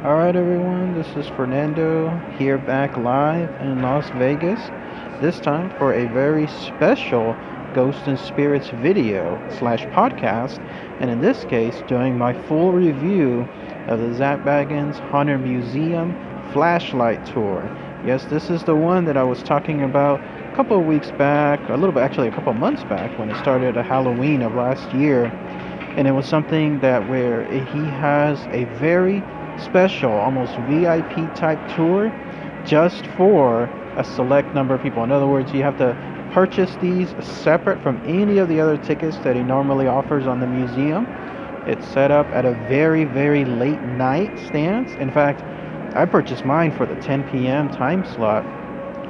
Alright, everyone, this is Fernando here back live in Las Vegas, this time for a very special Ghost and Spirits video slash podcast, and in this case, doing my full review of the ZAK Bagans Haunted Museum Flashlight Tour. Yes, this is the one that I was talking about a couple of weeks back, a little bit actually a couple of months back when it started at Halloween of last year, and it was something that where he has a very special, almost VIP type tour just for a select number of people. In other words, you have to purchase these separate from any of the other tickets that he normally offers on the museum. It's set up at a very, very late night stance. In fact, I purchased mine for the 10 p.m. time slot,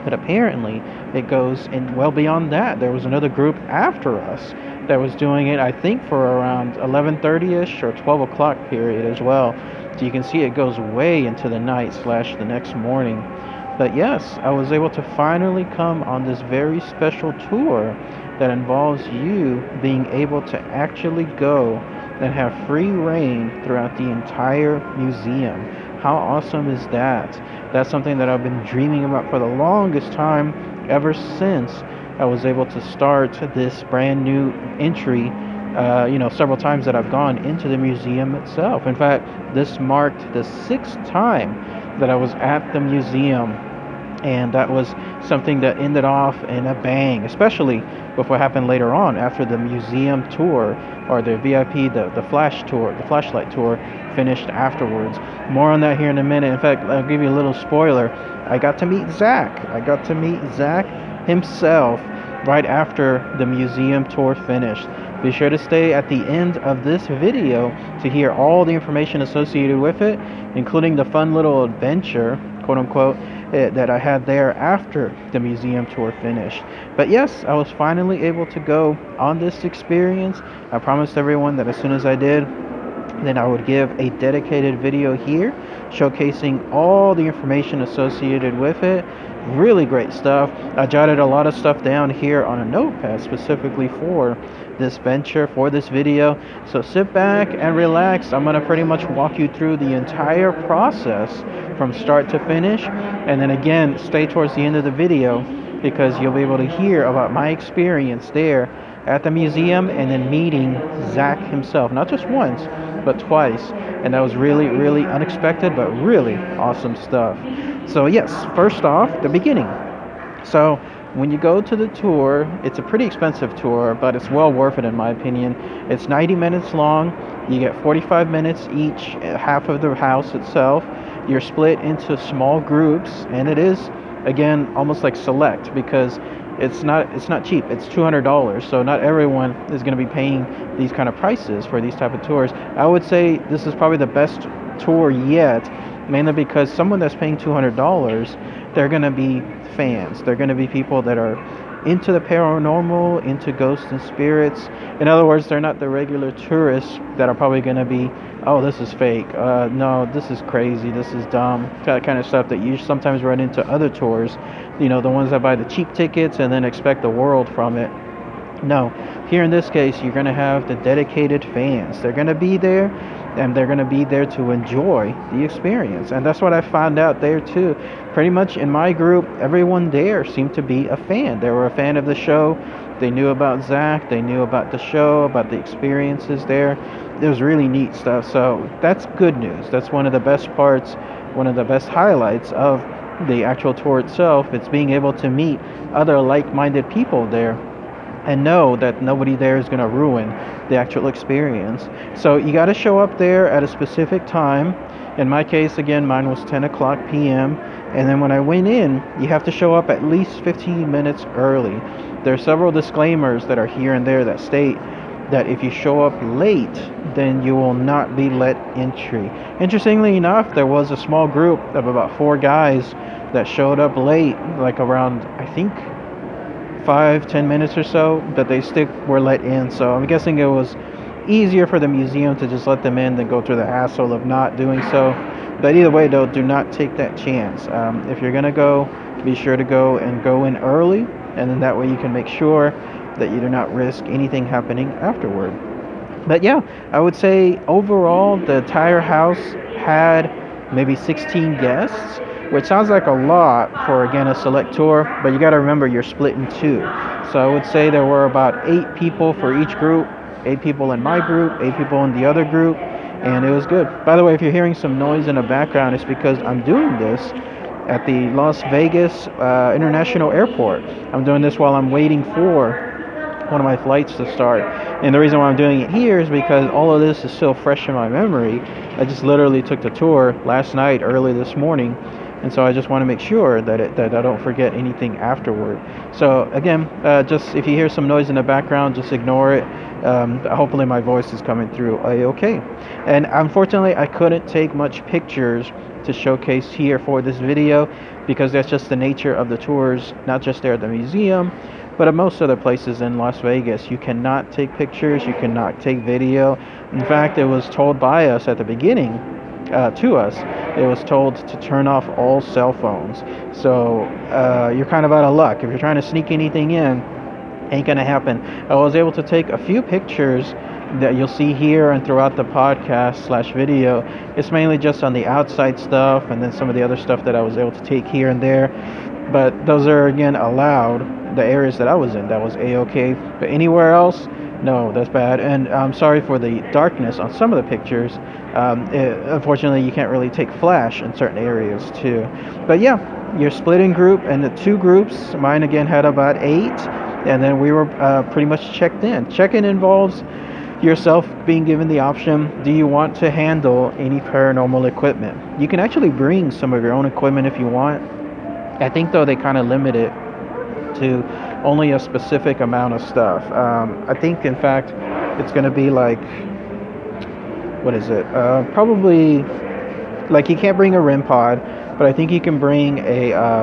but apparently it goes in well beyond that. There was another group after us that was doing it, I think, for around 11:30ish or 12 o'clock period as well. So you can see it goes way into the night slash the next morning. But yes, I was able to finally come on this very special tour that involves you being able to actually go and have free reign throughout the entire museum. How awesome is that? That's something that I've been dreaming about for the longest time, ever since I was able to start this brand new entry. Several times that I've gone into the museum itself. In fact, this marked the sixth time that I was at the museum, and that was something that ended off in a bang, especially with what happened later on after the museum tour or the VIP, the flash tour, the flashlight tour finished afterwards. More on that here in a minute. In fact, I'll give you a little spoiler. I got to meet Zach. I got to meet Zach himself right after the museum tour finished. Be sure to stay at the end of this video to hear all the information associated with it, including the fun little adventure, quote unquote, that I had there after the museum tour finished. But yes, I was finally able to go on this experience. I promised everyone that as soon as I did, then I would give a dedicated video here showcasing all the information associated with it. Really great stuff. I jotted a lot of stuff down here on a notepad specifically for this venture, for this video. So sit back and relax. I'm going to pretty much walk you through the entire process from start to finish. And then again, stay towards the end of the video because you'll be able to hear about my experience there at the museum and then meeting Zach himself. Not just once, but twice. And that was really, really unexpected, but really awesome stuff. So yes, first off, the beginning. So when you go to the tour, it's a pretty expensive tour, but it's well worth it in my opinion. It's 90 minutes long. You get 45 minutes each, half of the house itself. You're split into small groups, and it is, again, almost like select because it's not cheap. It's $200, so not everyone is going to be paying these kind of prices for these type of tours. I would say this is probably the best tour yet, mainly because someone that's paying $200, they're going to be fans. They're going to be people that are into the paranormal, into ghosts and spirits. In other words, they're not the regular tourists that are probably going to be, oh, this is fake. No, this is crazy. This is dumb. That kind of stuff that you sometimes run into other tours. You know, the ones that buy the cheap tickets and then expect the world from it. No, here in this case, you're going to have the dedicated fans. They're going to be there, and they're going to be there to enjoy the experience. And that's what I found out there too. Pretty much in my group, everyone there seemed to be a fan. They were a fan of the show. They knew about Zach. They knew about the show, about the experiences there. It was really neat stuff. So that's good news. That's one of the best parts, one of the best highlights of the actual tour itself. It's being able to meet other like-minded people there and know that nobody there is going to ruin the actual experience. So you got to show up there at a specific time. In my case, again, mine was 10 o'clock p.m. And then when I went in, you have to show up at least 15 minutes early. There are several disclaimers that are here and there that state that if you show up late, then you will not be let entry. Interestingly enough, there was a small group of about 4 guys that showed up late, like around, I think, 5-10 minutes or so, that they still were let in. So I'm guessing it was easier for the museum to just let them in than go through the hassle of not doing so. But either way, though, do not take that chance. If you're gonna go, be sure to go in early, and then that way you can make sure that you do not risk anything happening afterward. But yeah, I would say overall the entire house had maybe 16 guests, which sounds like a lot for, again, a select tour, but you got to remember you're split in two. So I would say there were about 8 people for each group, 8 people in my group, 8 people in the other group, and it was good. By the way, if you're hearing some noise in the background, it's because I'm doing this at the Las Vegas International Airport. I'm doing this while I'm waiting for one of my flights to start. And the reason why I'm doing it here is because all of this is still fresh in my memory. I just literally took the tour last night, early this morning, and so I just want to make sure that I don't forget anything afterward. So again, just if you hear some noise in the background, just ignore it. Hopefully my voice is coming through okay. And unfortunately, I couldn't take much pictures to showcase here for this video because that's just the nature of the tours, not just there at the museum, but at most other places in Las Vegas. You cannot take pictures, you cannot take video. In fact, it was told by us at the beginning, to us, it was told to turn off all cell phones. So you're kind of out of luck. If you're trying to sneak anything in, ain't gonna happen. I was able to take a few pictures that you'll see here and throughout the podcast / video. It's mainly just on the outside stuff and then some of the other stuff that I was able to take here and there. But those are, again, allowed. The areas that I was in, that was a-okay. But anywhere else, no, that's bad. And I'm sorry for the darkness on some of the pictures. Unfortunately, you can't really take flash in certain areas too. But yeah, you're split in group into 2 groups. Mine again had about 8, and then we were pretty much checked in. Check-in involves yourself being given the option, do you want to handle any paranormal equipment? You can actually bring some of your own equipment if you want. I think though they kind of limit it to only a specific amount of stuff. I think in fact it's going to be like, what is it? Probably like you can't bring a REM pod, but I think you can bring a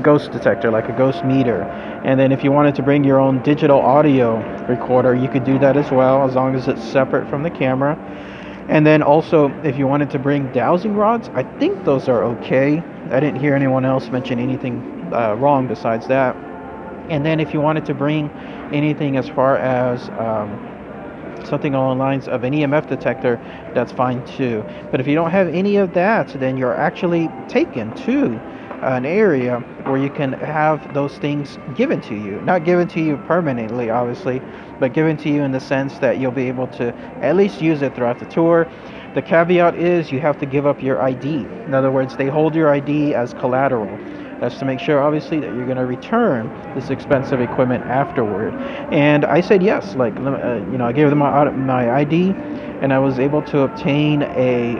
ghost detector, like a ghost meter. And then if you wanted to bring your own digital audio recorder, you could do that as well, as long as it's separate from the camera. And then also, if you wanted to bring dowsing rods, I think those are okay. I didn't hear anyone else mention anything wrong besides that. And then if you wanted to bring anything as far as something along the lines of an EMF detector, that's fine too. But if you don't have any of that, then you're actually taken to an area where you can have those things given to you. Not given to you permanently, obviously, but given to you in the sense that you'll be able to at least use it throughout the tour. The caveat is you have to give up your ID. In other words, they hold your ID as collateral. That's to make sure, obviously, that you're going to return this expensive equipment afterward. And I said yes. Like, I gave them my ID, and I was able to obtain a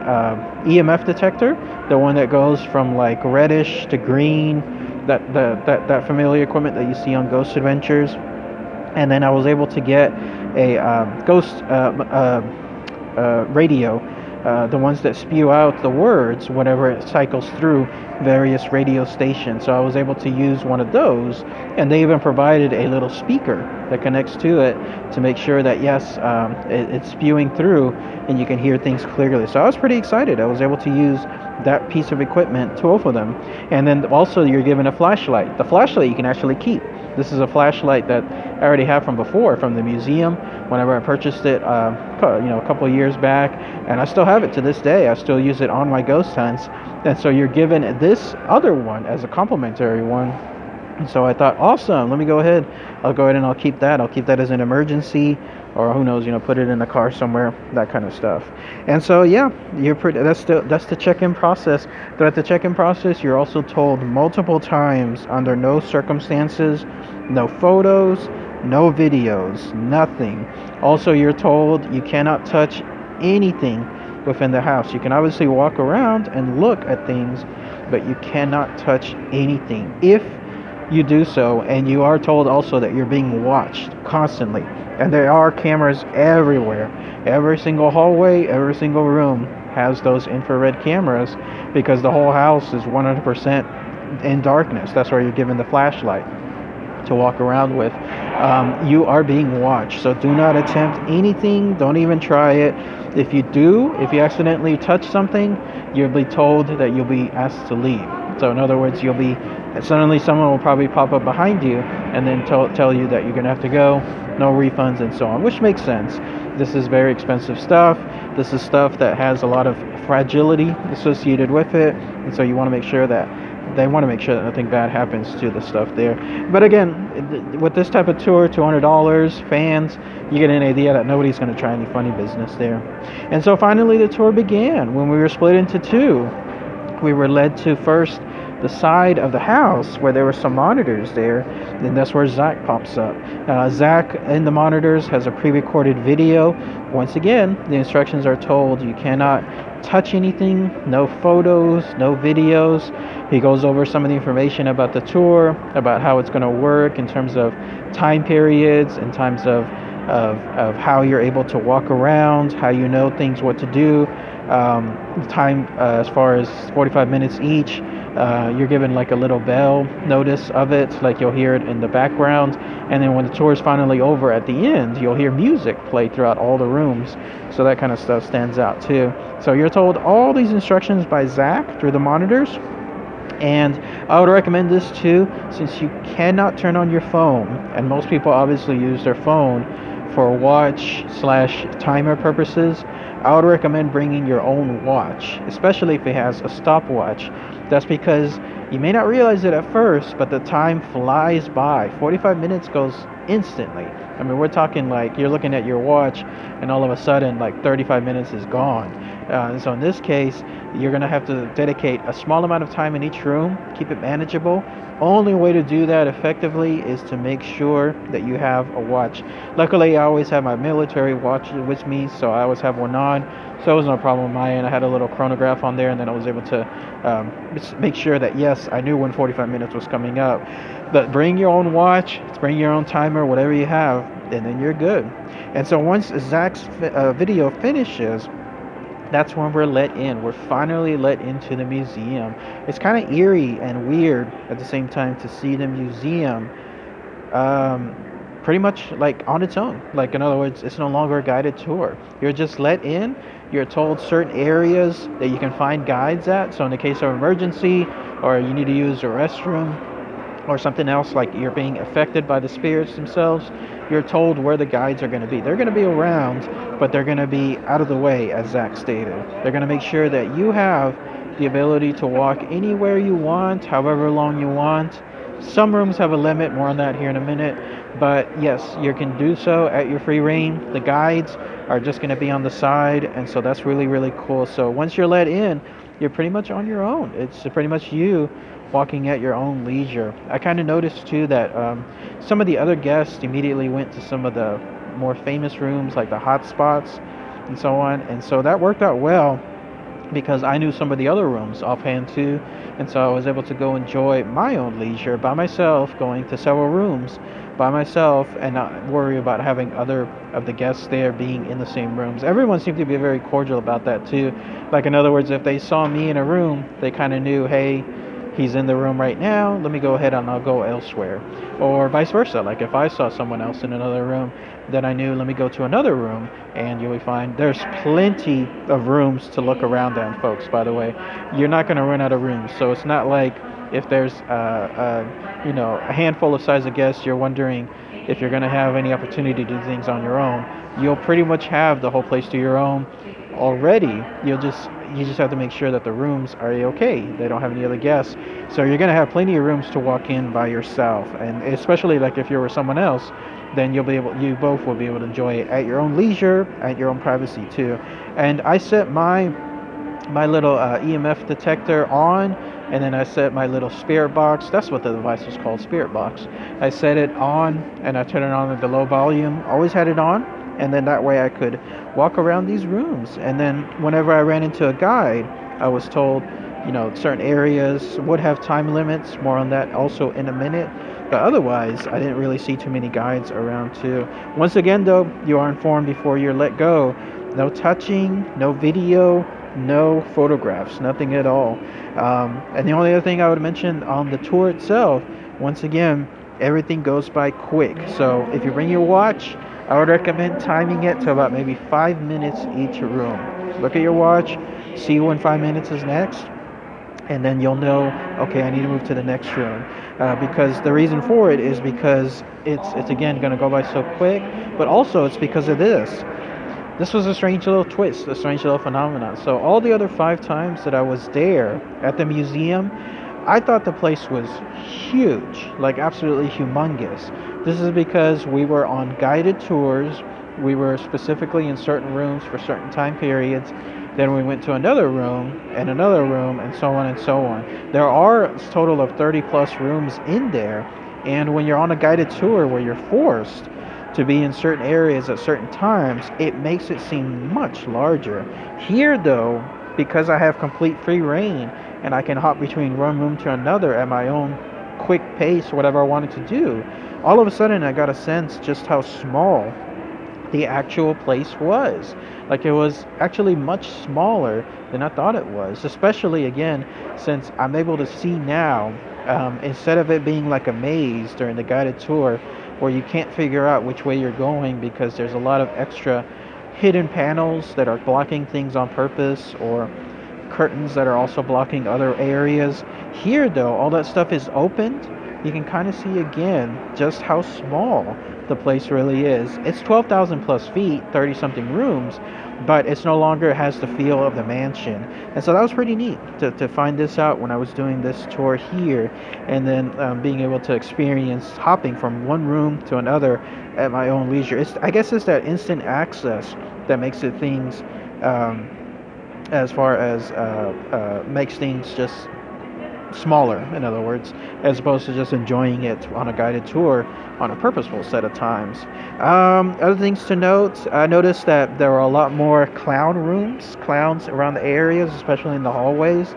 EMF detector, the one that goes from like reddish to green, that familiar equipment that you see on Ghost Adventures. And then I was able to get a ghost radio. The ones that spew out the words whenever it cycles through various radio stations. So I was able to use one of those, and they even provided a little speaker that connects to it to make sure that yes, it's spewing through and you can hear things clearly. So I was pretty excited. I was able to use that piece of equipment, 2 of them. And then also you're given a flashlight. The flashlight you can actually keep. This is a flashlight that I already have from before, from the museum, whenever I purchased it a couple of years back, and I still have it to this day. I still use it on my ghost hunts. And so you're given this other one as a complimentary one. And so I thought, awesome, let me go ahead. I'll go ahead and I'll keep that. I'll keep that as an emergency, or who knows, put it in the car somewhere, that kind of stuff. And so yeah, that's the check-in process. Throughout the check-in process, you're also told multiple times, under no circumstances, no photos, no videos, nothing. Also, you're told you cannot touch anything within the house. You can obviously walk around and look at things, but you cannot touch anything. If you do so, and you are told also that you're being watched constantly, and there are cameras everywhere. Every single hallway, every single room has those infrared cameras, because the whole house is 100% in darkness. That's why you're given the flashlight to walk around with. You are being watched, so do not attempt anything. Don't even try it. If you accidentally touch something, you'll be told that you'll be asked to leave. So in other words, you'll be And suddenly someone will probably pop up behind you and then tell you that you're going to have to go, no refunds, and so on, which makes sense. This is very expensive stuff. This is stuff that has a lot of fragility associated with it, and so you want to make sure that they want to make sure that nothing bad happens to the stuff there. But again, with this type of tour, $200, fans, you get an idea that nobody's going to try any funny business there. And so finally the tour began when we were split into two. We were led to first the side of the house where there were some monitors there. Then that's where ZAK pops up. ZAK in the monitors has a pre-recorded video. Once again, the instructions are told you cannot touch anything, no photos, no videos. He goes over some of the information about the tour, about how it's going to work in terms of time periods, in terms of how you're able to walk around, how you know things, what to do. Time as far as 45 minutes each. You're given like a little bell notice of it, like you'll hear it in the background, and then when the tour is finally over at the end, you'll hear music play throughout all the rooms, so that kind of stuff stands out too. So you're told all these instructions by ZAK through the monitors, and I would recommend this too, since you cannot turn on your phone, and most people obviously use their phone for watch/timer purposes. I would recommend bringing your own watch, especially if it has a stopwatch. That's because you may not realize it at first, but the time flies by. 45 minutes goes instantly. I mean, we're talking like you're looking at your watch and all of a sudden like 35 minutes is gone. And so in this case, you're going to have to dedicate a small amount of time in each room, keep it manageable. Only way to do that effectively is to make sure that you have a watch. Luckily, I always have my military watch with me, so I always have one on. So it was no problem on my end. I had a little chronograph on there, and then I was able to make sure that, yes, I knew when 45 minutes was coming up. But bring your own watch, bring your own timer, whatever you have, and then you're good. And so once ZAK's video finishes, that's when we're let in. We're finally let into the museum. It's kind of eerie and weird at the same time to see the museum pretty much like on its own. Like, in other words, it's no longer a guided tour. You're just let in. You're told certain areas that you can find guides at. So in the case of emergency, or you need to use a restroom, or something else, like you're being affected by the spirits themselves, you're told where the guides are going to be. They're going to be around, but they're going to be out of the way, as ZAK stated. They're going to make sure that you have the ability to walk anywhere you want, however long you want. Some rooms have a limit, more on that here in a minute. But yes, you can do so at your free reign. The guides are just going to be on the side, and so that's really, really cool. So once you're let in, you're pretty much on your own. It's pretty much you walking at your own leisure. I kind of noticed too that some of the other guests immediately went to some of the more famous rooms, like the hot spots and so on, and so that worked out well because I knew some of the other rooms offhand too, and so I was able to go enjoy my own leisure by myself, going to several rooms by myself and not worry about having other of the guests there being in the same rooms. Everyone seemed to be very cordial about that too. Like, in other words, if they saw me in a room, they kind of knew, hey, he's in the room right now, let me go ahead and I'll go elsewhere. Or vice versa. Like, if I saw someone else in another room, then I knew, let me go to another room. And you'll find there's plenty of rooms to look around at, folks, by the way. You're not going to run out of rooms. So it's not like if there's a handful of size of guests, you're wondering if you're going to have any opportunity to do things on your own. You'll pretty much have the whole place to your own already. You just have to make sure that the rooms are okay. They don't have any other guests. So you're going to have plenty of rooms to walk in by yourself. And especially like if you're with someone else, then you both will be able to enjoy it at your own leisure, at your own privacy too. And I set my little EMF detector on, and then I set my little spirit box. That's what the device is called, spirit box. I set it on, and I turn it on at the low volume. Always had it on, and then that way I could walk around these rooms. And then whenever I ran into a guide, I was told, certain areas would have time limits. More on that also in a minute. But otherwise, I didn't really see too many guides around too. Once again, though, you are informed before you're let go. No touching, no video, no photographs, nothing at all. And the only other thing I would mention on the tour itself, once again, everything goes by quick. So if you bring your watch, I would recommend timing it to about maybe 5 minutes each room. Look at your watch, see when 5 minutes is next, and then you'll know, okay, I need to move to the next room, because the reason for it is because it's again going to go by so quick, but also it's because of this. This was a strange little twist, a strange little phenomenon. So all the other 5 times that I was there at the museum, I thought the place was huge, like absolutely humongous. This is because we were on guided tours. We were specifically in certain rooms for certain time periods. Then we went to another room, and so on and so on. There are a total of 30 plus rooms in there. And when you're on a guided tour where you're forced to be in certain areas at certain times, it makes it seem much larger. Here, though, because I have complete free reign and I can hop between one room to another at my own quick pace, whatever I wanted to do, all of a sudden I got a sense just how small the actual place was. Like it was actually much smaller than I thought it was, especially again, since I'm able to see now, instead of it being like a maze during the guided tour where you can't figure out which way you're going because there's a lot of extra hidden panels that are blocking things on purpose, or curtains that are also blocking other areas. Here, though, all that stuff is opened. You can kind of see again just how small the place really is. It's 12,000 plus feet, 30 something rooms, but it's no longer has the feel of the mansion. And so that was pretty neat to find this out when I was doing this tour here, and then being able to experience hopping from one room to another at my own leisure. I guess it's that instant access that makes it things. As far as makes things just smaller, in other words, as opposed to just enjoying it on a guided tour on a purposeful set of times. Other things to note, I noticed that there are a lot more clowns around the areas, especially in the hallways.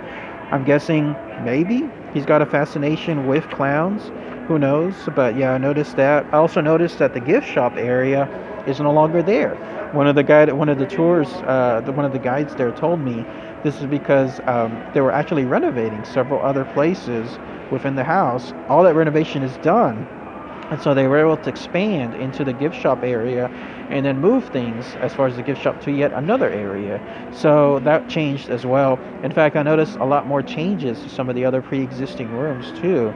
I'm guessing maybe he's got a fascination with clowns. Who knows? But yeah, I noticed that. I also noticed that the gift shop area is no longer there. One of the tours, one of the guides there told me this is because they were actually renovating several other places within the house. All that renovation is done, and so they were able to expand into the gift shop area and then move things as far as the gift shop to yet another area. So that changed as well. In fact, I noticed a lot more changes to some of the other pre-existing rooms too,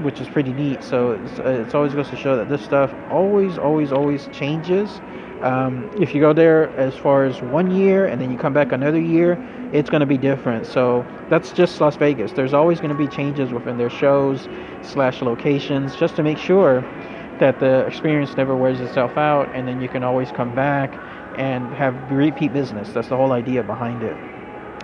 which is pretty neat. So it's always goes to show that this stuff always changes. If you go there as far as 1 year and then you come back another year, it's going to be different. So that's just Las Vegas. There's always going to be changes within their shows slash locations, just to make sure that the experience never wears itself out, and then you can always come back and have repeat business. That's the whole idea behind it.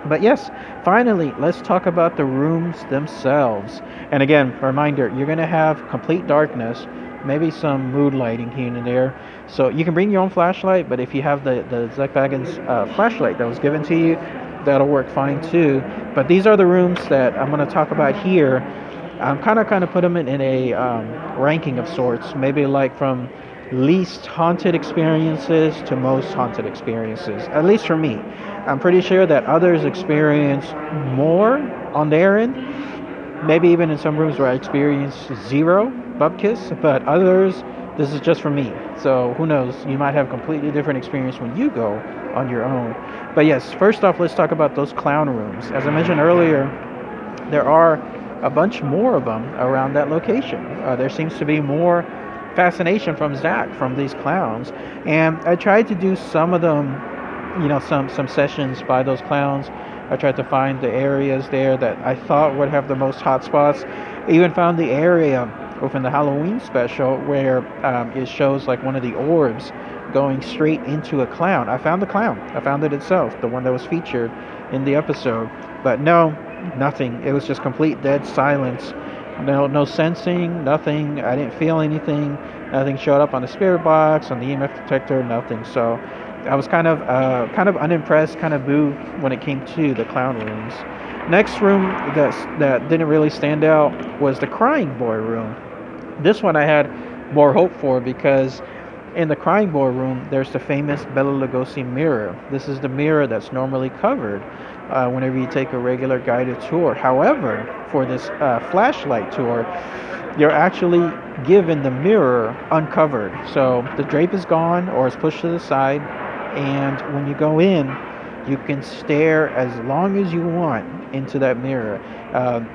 But yes, finally, let's talk about the rooms themselves. And again, reminder, you're going to have complete darkness, maybe some mood lighting here and there. So you can bring your own flashlight, but if you have the ZAK Bagans flashlight that was given to you, that'll work fine too. But these are the rooms that I'm going to talk about here. I'm kind of put them in a ranking of sorts, maybe like from least haunted experiences to most haunted experiences, at least for me. I'm pretty sure that others experience more on their end, maybe even in some rooms where I experience zero bupkis, but others, this is just for me. So who knows, you might have a completely different experience when you go on your own. But yes, first off, let's talk about those clown rooms. As I mentioned earlier, there are a bunch more of them around that location. There seems to be more fascination from Zach from these clowns, and I tried to do some of them, some sessions by those clowns. I tried to find the areas there that I thought would have the most hot spots. I even found the area within the Halloween special where it shows like one of the orbs going straight into a clown. I found the clown. I found it itself, the one that was featured in the episode. But no, nothing. It was just complete dead silence. No sensing, nothing. I didn't feel anything. Nothing showed up on the spirit box, on the EMF detector, nothing. So I was kind of unimpressed, kind of boo when it came to the clown rooms. Next room that didn't really stand out was the Crying Boy room. This one I had more hope for because in the Crying Boy room, there's the famous Bela Lugosi mirror. This is the mirror that's normally covered whenever you take a regular guided tour. However, for this flashlight tour, you're actually given the mirror uncovered. So the drape is gone or it's pushed to the side, and when you go in, You can stare as long as you want into that mirror.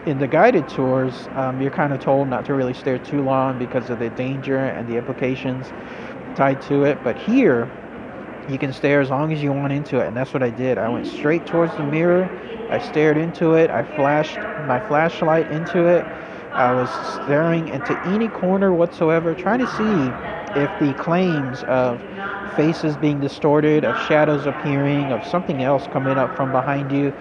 In the guided tours, you're kind of told not to really stare too long because of the danger and the implications tied to it. But here, you can stare as long as you want into it, and that's what I did. I went straight towards the mirror. I stared into it. I flashed my flashlight into it. I was staring into any corner whatsoever, trying to see if the claims of faces being distorted, of shadows appearing, of something else coming up from behind you,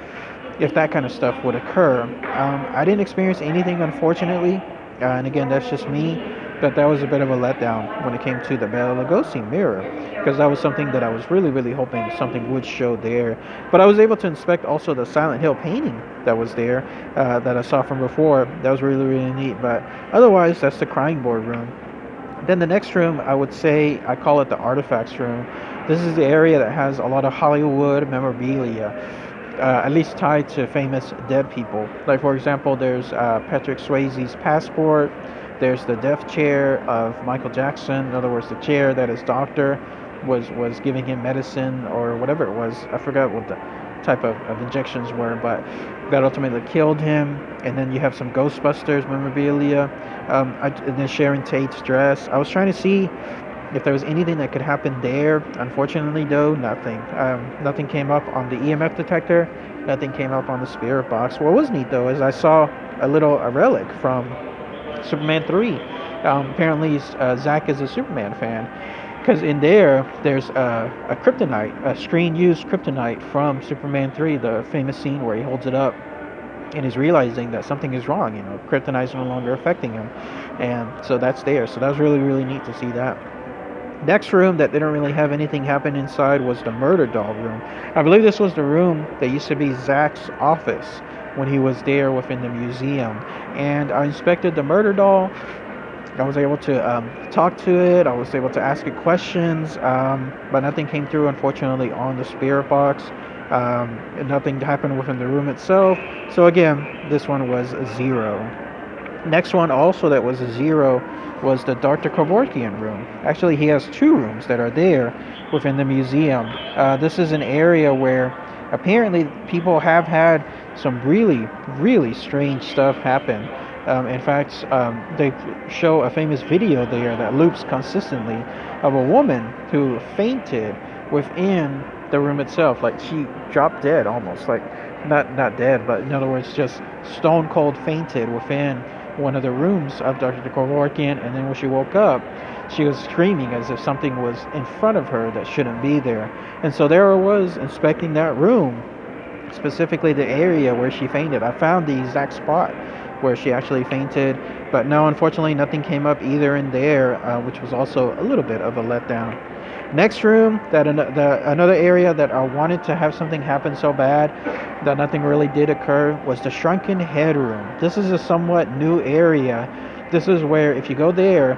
if that kind of stuff would occur. I didn't experience anything, unfortunately, and again, that's just me. But that was a bit of a letdown when it came to the Bela Lugosi mirror, because that was something that I was really, really hoping something would show there. But I was able to inspect also the Silent Hill painting that was there, that I saw from before. That was really, really neat. But otherwise, that's the crying board room. Then the next room, I would say, I call it the artifacts room. This is the area that has a lot of Hollywood memorabilia, at least tied to famous dead people. Like, for example, there's Patrick Swayze's passport. There's the death chair of Michael Jackson. In other words, the chair that his doctor was giving him medicine or whatever it was. I forgot what the type of injections were, but that ultimately killed him. And then you have some Ghostbusters memorabilia. And then Sharon Tate's dress. I was trying to see if there was anything that could happen there. Unfortunately, though, nothing. Nothing came up on the EMF detector. Nothing came up on the spirit box. What was neat, though, is I saw a relic from Superman 3. Apparently, Zach is a Superman fan. Because in there's a kryptonite, a screen-used kryptonite from Superman 3, the famous scene where he holds it up and is realizing that something is wrong. Kryptonite's no longer affecting him. And so that's there. So that was really, really neat to see that. Next room that didn't really have anything happen inside was the murder doll room. I believe this was the room that used to be Zach's office when he was there within the museum. And I inspected the murder doll. I was able to talk to it. I was able to ask it questions, but nothing came through, unfortunately, on the spirit box. Nothing happened within the room itself. So again, this one was a 0. Next one also that was a 0 was the Dr. Kavorkian Room. Actually, he has 2 rooms that are there within the museum. This is an area where apparently people have had some really, really strange stuff happen. In fact, they show a famous video there that loops consistently of a woman who fainted within the room itself. Like, she dropped dead almost. Like, not dead, but in other words, just stone cold fainted within one of the rooms of Dr. Kavorkian. And then when she woke up, she was screaming as if something was in front of her that shouldn't be there. And so there I was inspecting that room, specifically the area where she fainted. I found the exact spot where she actually fainted, but no, unfortunately, nothing came up either in there, which was also a little bit of a letdown. Next room, another area that I wanted to have something happen so bad that nothing really did occur, was the Shrunken Head Room. This is a somewhat new area. This is where if you go there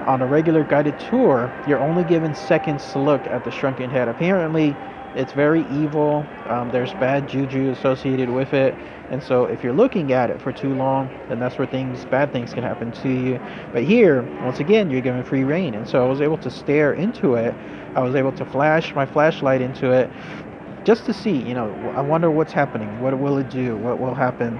on a regular guided tour, you're only given seconds to look at the Shrunken Head. Apparently, it's very evil. There's bad juju associated with it. And so if you're looking at it for too long, then that's where bad things can happen to you. But here, once again, you're given free reign. And so I was able to stare into it. I was able to flash my flashlight into it just to see, I wonder what's happening. What will it do? What will happen?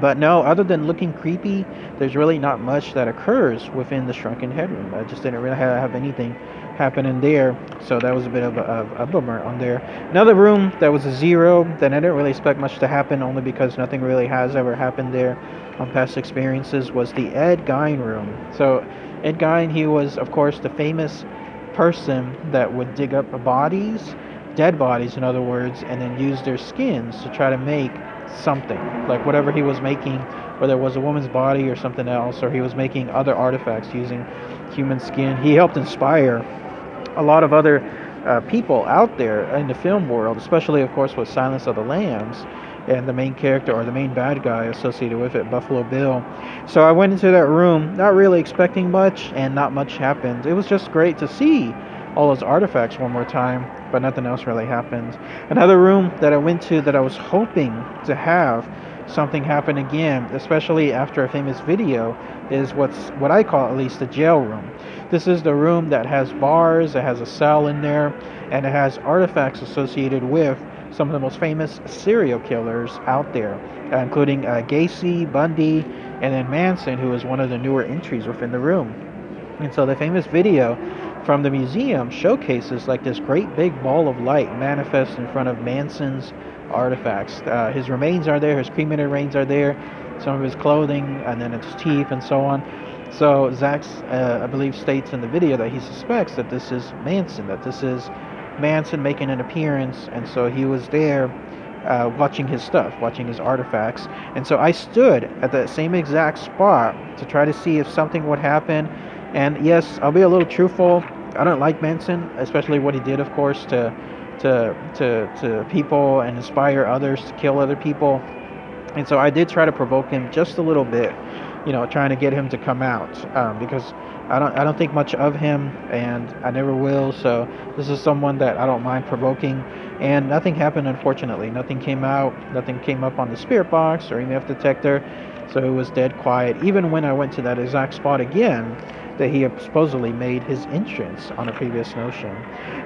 But no, other than looking creepy, there's really not much that occurs within the Shrunken Head Room. I just didn't really have anything happen in there, so that was a bit of a bummer on there. Another room that was a 0, then I didn't really expect much to happen, only because nothing really has ever happened there on past experiences, was the Ed Gein Room. So Ed Gein, he was, of course, the famous person that would dig up bodies, dead bodies in other words, and then use their skins to try to make something, like whatever he was making, whether it was a woman's body or something else, or he was making other artifacts using human skin. He helped inspire a lot of other people out there in the film world, especially, of course, with Silence of the Lambs and the main character, or the main bad guy associated with it, Buffalo Bill. So I went into that room not really expecting much, and not much happened. It was just great to see all those artifacts one more time, but nothing else really happened. Another room that I went to that I was hoping to have something happen again, especially after a famous video, is what I call, at least, the jail room. This is the room that has bars, it has a cell in there, and it has artifacts associated with some of the most famous serial killers out there, including Gacy, Bundy, and then Manson, who is one of the newer entries within the room. And so the famous video from the museum showcases like this great big ball of light manifest in front of Manson's artifacts. His remains are there, his cremated remains are there, some of his clothing, and then his teeth and so on. So Zach, I believe, states in the video that he suspects that this is Manson, that this is Manson making an appearance, and so he was there watching his stuff, watching his artifacts. And so I stood at that same exact spot to try to see if something would happen. And yes, I'll be a little truthful. I don't like Manson, especially what he did, of course, to people and inspire others to kill other people. And so I did try to provoke him just a little bit, trying to get him to come out, because I don't think much of him, and I never will. So this is someone that I don't mind provoking, and nothing happened, unfortunately. Nothing came out. Nothing came up on the spirit box or EMF detector. So it was dead quiet. Even when I went to that exact spot again, that he had supposedly made his entrance on a previous notion.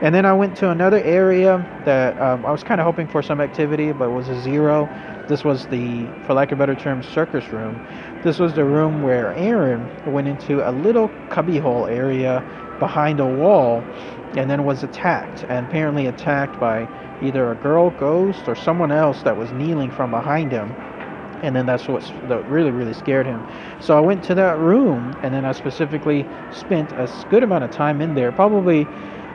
And then I went to another area that I was kind of hoping for some activity, but it was a zero. This was the, for lack of a better term, circus room. This was the room where Aaron went into a little cubbyhole area behind a wall and then was attacked, and apparently attacked by either a girl ghost or someone else that was kneeling from behind him. And then that's what really, really scared him. So I went to that room, and then I specifically spent a good amount of time in there, probably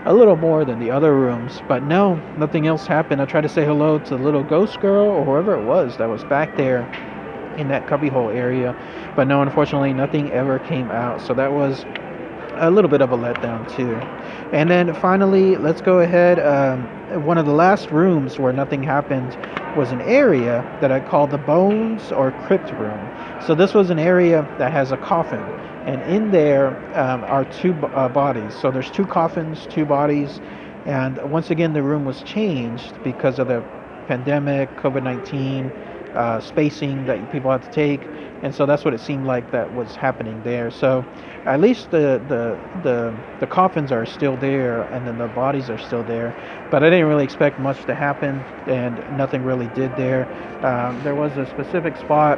a little more than the other rooms. But no, nothing else happened. I tried to say hello to the little ghost girl or whoever it was that was back there in that cubbyhole area. But no, unfortunately, nothing ever came out. So that was a little bit of a letdown too. And then finally, let's go ahead. One of the last rooms where nothing happened was an area that I call the Bones or Crypt Room. So this was an area that has a coffin, and in there are two bodies. So there's two coffins, two bodies, and once again the room was changed because of the pandemic, COVID-19, spacing that people had to take, and so that's what it seemed like that was happening there. So at least the coffins are still there, and then the bodies are still there, but I didn't really expect much to happen, and nothing really did there. There was a specific spot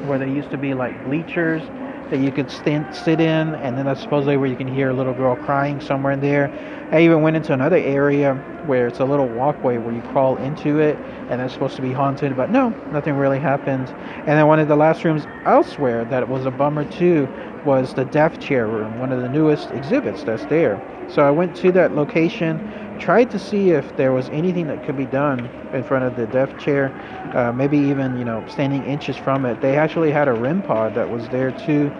where there used to be like bleachers that you could sit in, and then that's supposedly where you can hear a little girl crying somewhere in there. I even went into another area where it's a little walkway where you crawl into it, and it's supposed to be haunted, but no, nothing really happened. And then one of the last rooms elsewhere that was a bummer too was the death chair room, one of the newest exhibits that's there. So I went to that location, tried to see if there was anything that could be done in front of the death chair, maybe even standing inches from it. They actually had a REM pod that was there too,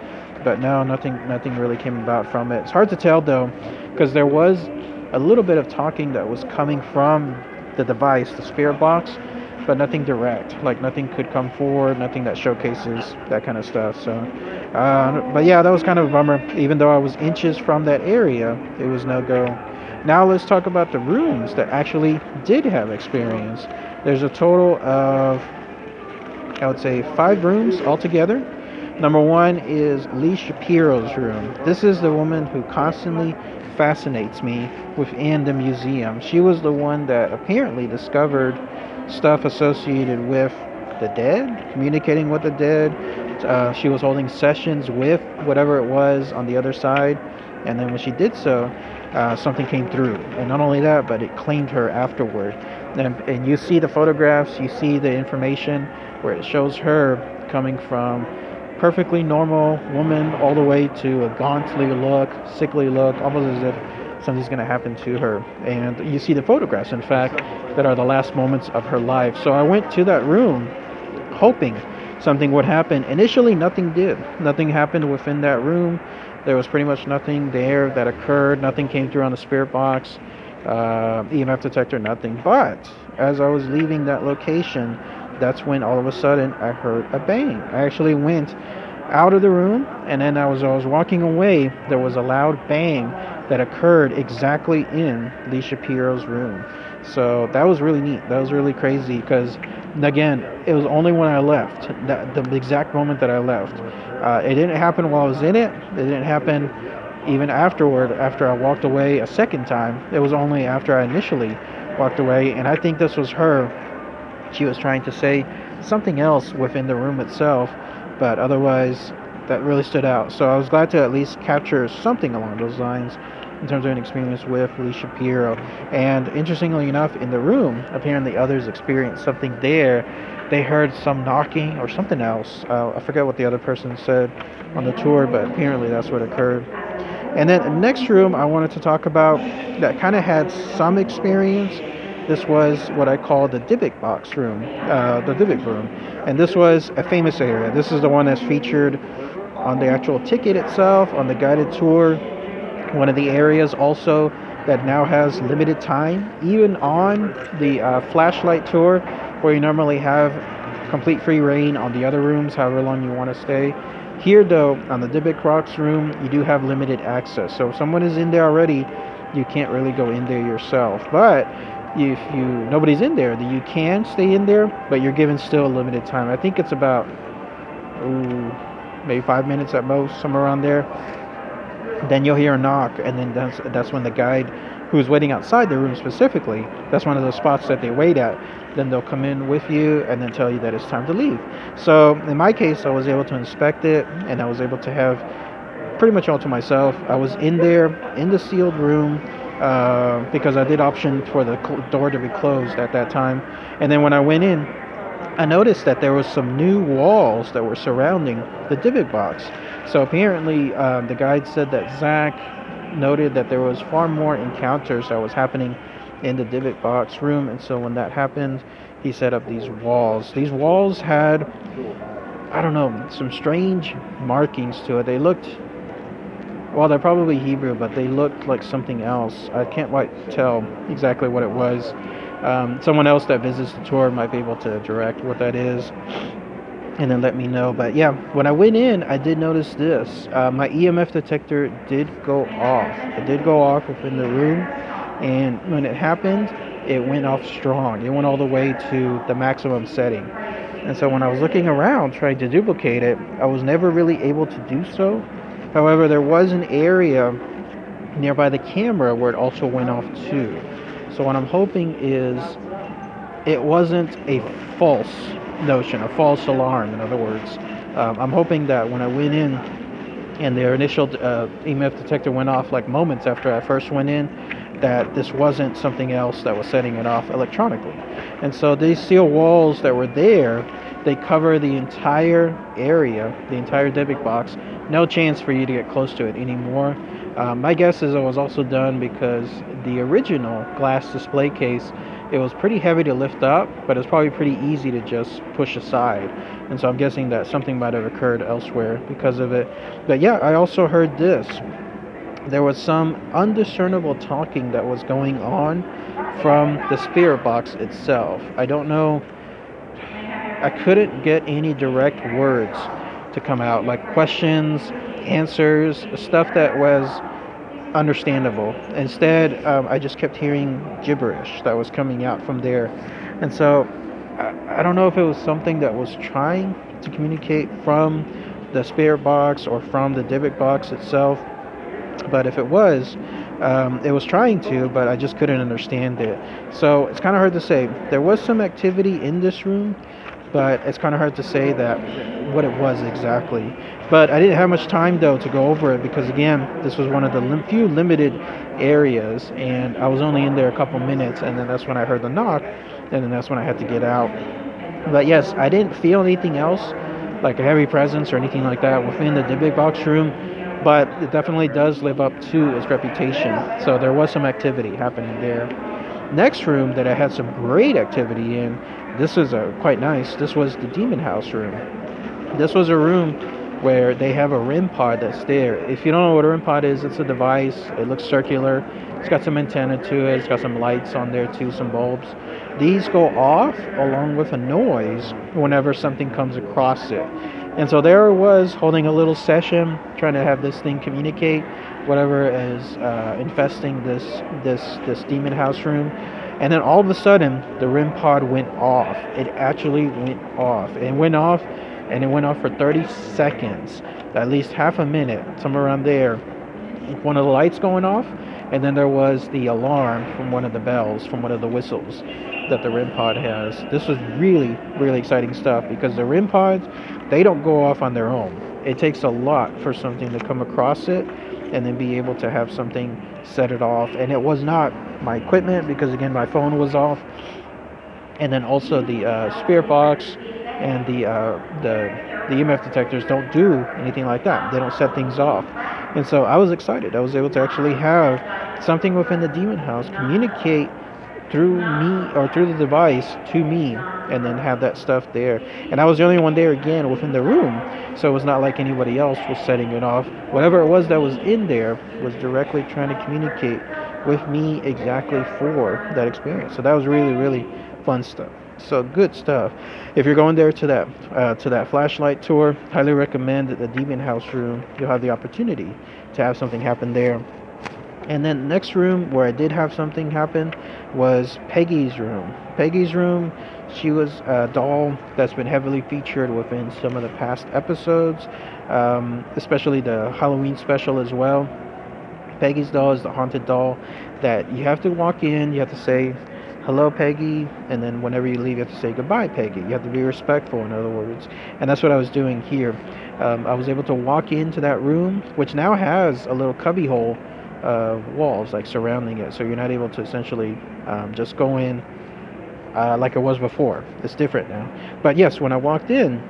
but no, nothing really came about from it. It's hard to tell though, because there was a little bit of talking that was coming from the device, the spirit box, but nothing direct. Like nothing could come forward, nothing that showcases that kind of stuff. So, but yeah, that was kind of a bummer. Even though I was inches from that area, it was no go. Now let's talk about the rooms that actually did have experience. There's a total of, I would say, 5 rooms altogether. Number 1 is Lee Shapiro's room. This is the woman who constantly fascinates me within the museum. She was the one that apparently discovered stuff associated with the dead, communicating with the dead. She was holding sessions with whatever it was on the other side, and then when she did so, something came through. And not only that, but it claimed her afterward. And you see the photographs, you see the information where it shows her coming from perfectly normal woman all the way to a gauntly look, sickly look, almost as if something's going to happen to her. And you see the photographs, in fact, that are the last moments of her life. So I went to that room hoping something would happen. Initially, nothing did. Nothing happened within that room. There was pretty much nothing there that occurred. Nothing came through on the spirit box, EMF detector, nothing. But as I was leaving that location, that's when all of a sudden I heard a bang. I actually went out of the room, and then as I was walking away, there was a loud bang that occurred exactly in Lee Shapiro's room. So that was really neat. That was really crazy because, again, it was only when I left, the exact moment that I left. It didn't happen while I was in it. It didn't happen even afterward, after I walked away a second time. It was only after I initially walked away, and I think this was her. She was trying to say something else within the room itself, but otherwise, that really stood out. So I was glad to at least capture something along those lines in terms of an experience with Lee Shapiro. And interestingly enough, in the room, apparently others experienced something there. They heard some knocking or something else. I forget what the other person said on the tour, but apparently that's what occurred. And then the next room I wanted to talk about that kind of had some experience. This was what I call the Divik Box Room, the Divik Room. And this was a famous area. This is the one that's featured on the actual ticket itself, on the guided tour. One of the areas also that now has limited time, even on the flashlight tour, where you normally have complete free reign on the other rooms, however long you want to stay. Here, though, on the Divik Box Room, you do have limited access. So if someone is in there already, you can't really go in there yourself. But if nobody's in there, then you can stay in there, but you're given still a limited time. I think it's about maybe 5 minutes at most, somewhere around there. Then you'll hear a knock, and then that's when the guide who's waiting outside the room specifically, that's one of the spots that they wait at, then they'll come in with you and then tell you that it's time to leave. So in my case, I was able to inspect it, and I was able to have pretty much all to myself. I was in there in the sealed room because I did option for the door to be closed at that time. And then when I went in, I noticed that there was some new walls that were surrounding the Divik box. So apparently, the guide said that ZAK noted that there was far more encounters that was happening in the Divik Box Room, and so when that happened, he set up these walls. These walls had, I don't know, some strange markings to it. They looked, well, they're probably Hebrew, but they looked like something else. I can't quite tell exactly what it was. Someone else that visits the tour might be able to direct what that is and then let me know. But yeah, when I went in, I did notice this. My EMF detector did go off. It did go off within the room, and when it happened, it went off strong. It went all the way to the maximum setting. And so when I was looking around trying to duplicate it, I was never really able to do so. However, there was an area nearby the camera where it also went off too. So what I'm hoping is it wasn't a false notion, a false alarm, in other words. I'm hoping that when I went in and their initial EMF detector went off like moments after I first went in, that this wasn't something else that was setting it off electronically. And so these steel walls that were there, they cover the entire area, the entire Divik box. No chance for you to get close to it anymore. My guess is it was also done because the original glass display case, it was pretty heavy to lift up, but it's probably pretty easy to just push aside. And so I'm guessing that something might have occurred elsewhere because of it. But yeah, I also heard this. There was some undiscernible talking that was going on from the spirit box itself. I don't know. I couldn't get any direct words to come out, like questions, answers, stuff that was understandable. Instead, I just kept hearing gibberish that was coming out from there. And so I don't know if it was something that was trying to communicate from the spirit box or from the Divik box itself. But if it was trying to, but I just couldn't understand it. So it's kind of hard to say. There was some activity in this room, but it's kind of hard to say that what it was exactly. But I didn't have much time, though, to go over it because, again, this was one of the few limited areas, and I was only in there a couple minutes, and then that's when I heard the knock, and then that's when I had to get out. But yes, I didn't feel anything else, like a heavy presence or anything like that within the Divik Box Room, but it definitely does live up to its reputation. So there was some activity happening there. Next room that I had some great activity in, this was quite nice. This was the Demon House room. This was a room where they have a REM pod that's there. If you don't know what a REM pod is, it's a device. It looks circular. It's got some antenna to it. It's got some lights on there too, some bulbs. These go off along with a noise whenever something comes across it. And so there I was holding a little session, trying to have this thing communicate whatever is infesting this demon house room. And then all of a sudden, the REM pod went off. It actually went off. It went off, and it went off for 30 seconds, at least half a minute, somewhere around there. One of the lights going off, And then there was the alarm from one of the bells, from one of the whistles that the REM pod has. This was really, really exciting stuff because the REM pods, they don't go off on their own. It takes a lot for something to come across it and then be able to have something set it off. And it was not my equipment because, again, my phone was off. And then also the spirit box and the EMF detectors don't do anything like that. They don't set things off. And so I was excited. I was able to actually have something within the demon house communicate through me or through the device to me and then have that stuff there. And I was the only one there again within the room. So it was not like anybody else was setting it off. Whatever it was that was in there was directly trying to communicate with me exactly for that experience. So that was really, really fun stuff. So good stuff. If you're going there to that flashlight tour, highly recommend the Demon House room. You'll have the opportunity to have something happen there. And then the next room where I did have something happen was Peggy's room. Peggy's room, she was a doll that's been heavily featured within some of the past episodes, especially the Halloween special as well. Peggy's doll is the haunted doll that you have to walk in, you have to say, hello, Peggy, and then whenever you leave, you have to say goodbye, Peggy. You have to be respectful, in other words. And that's what I was doing here. I was able to walk into that room, which now has a little cubby hole walls like surrounding it, so you're not able to essentially just go in like it was before. It's different now. But yes, when I walked in,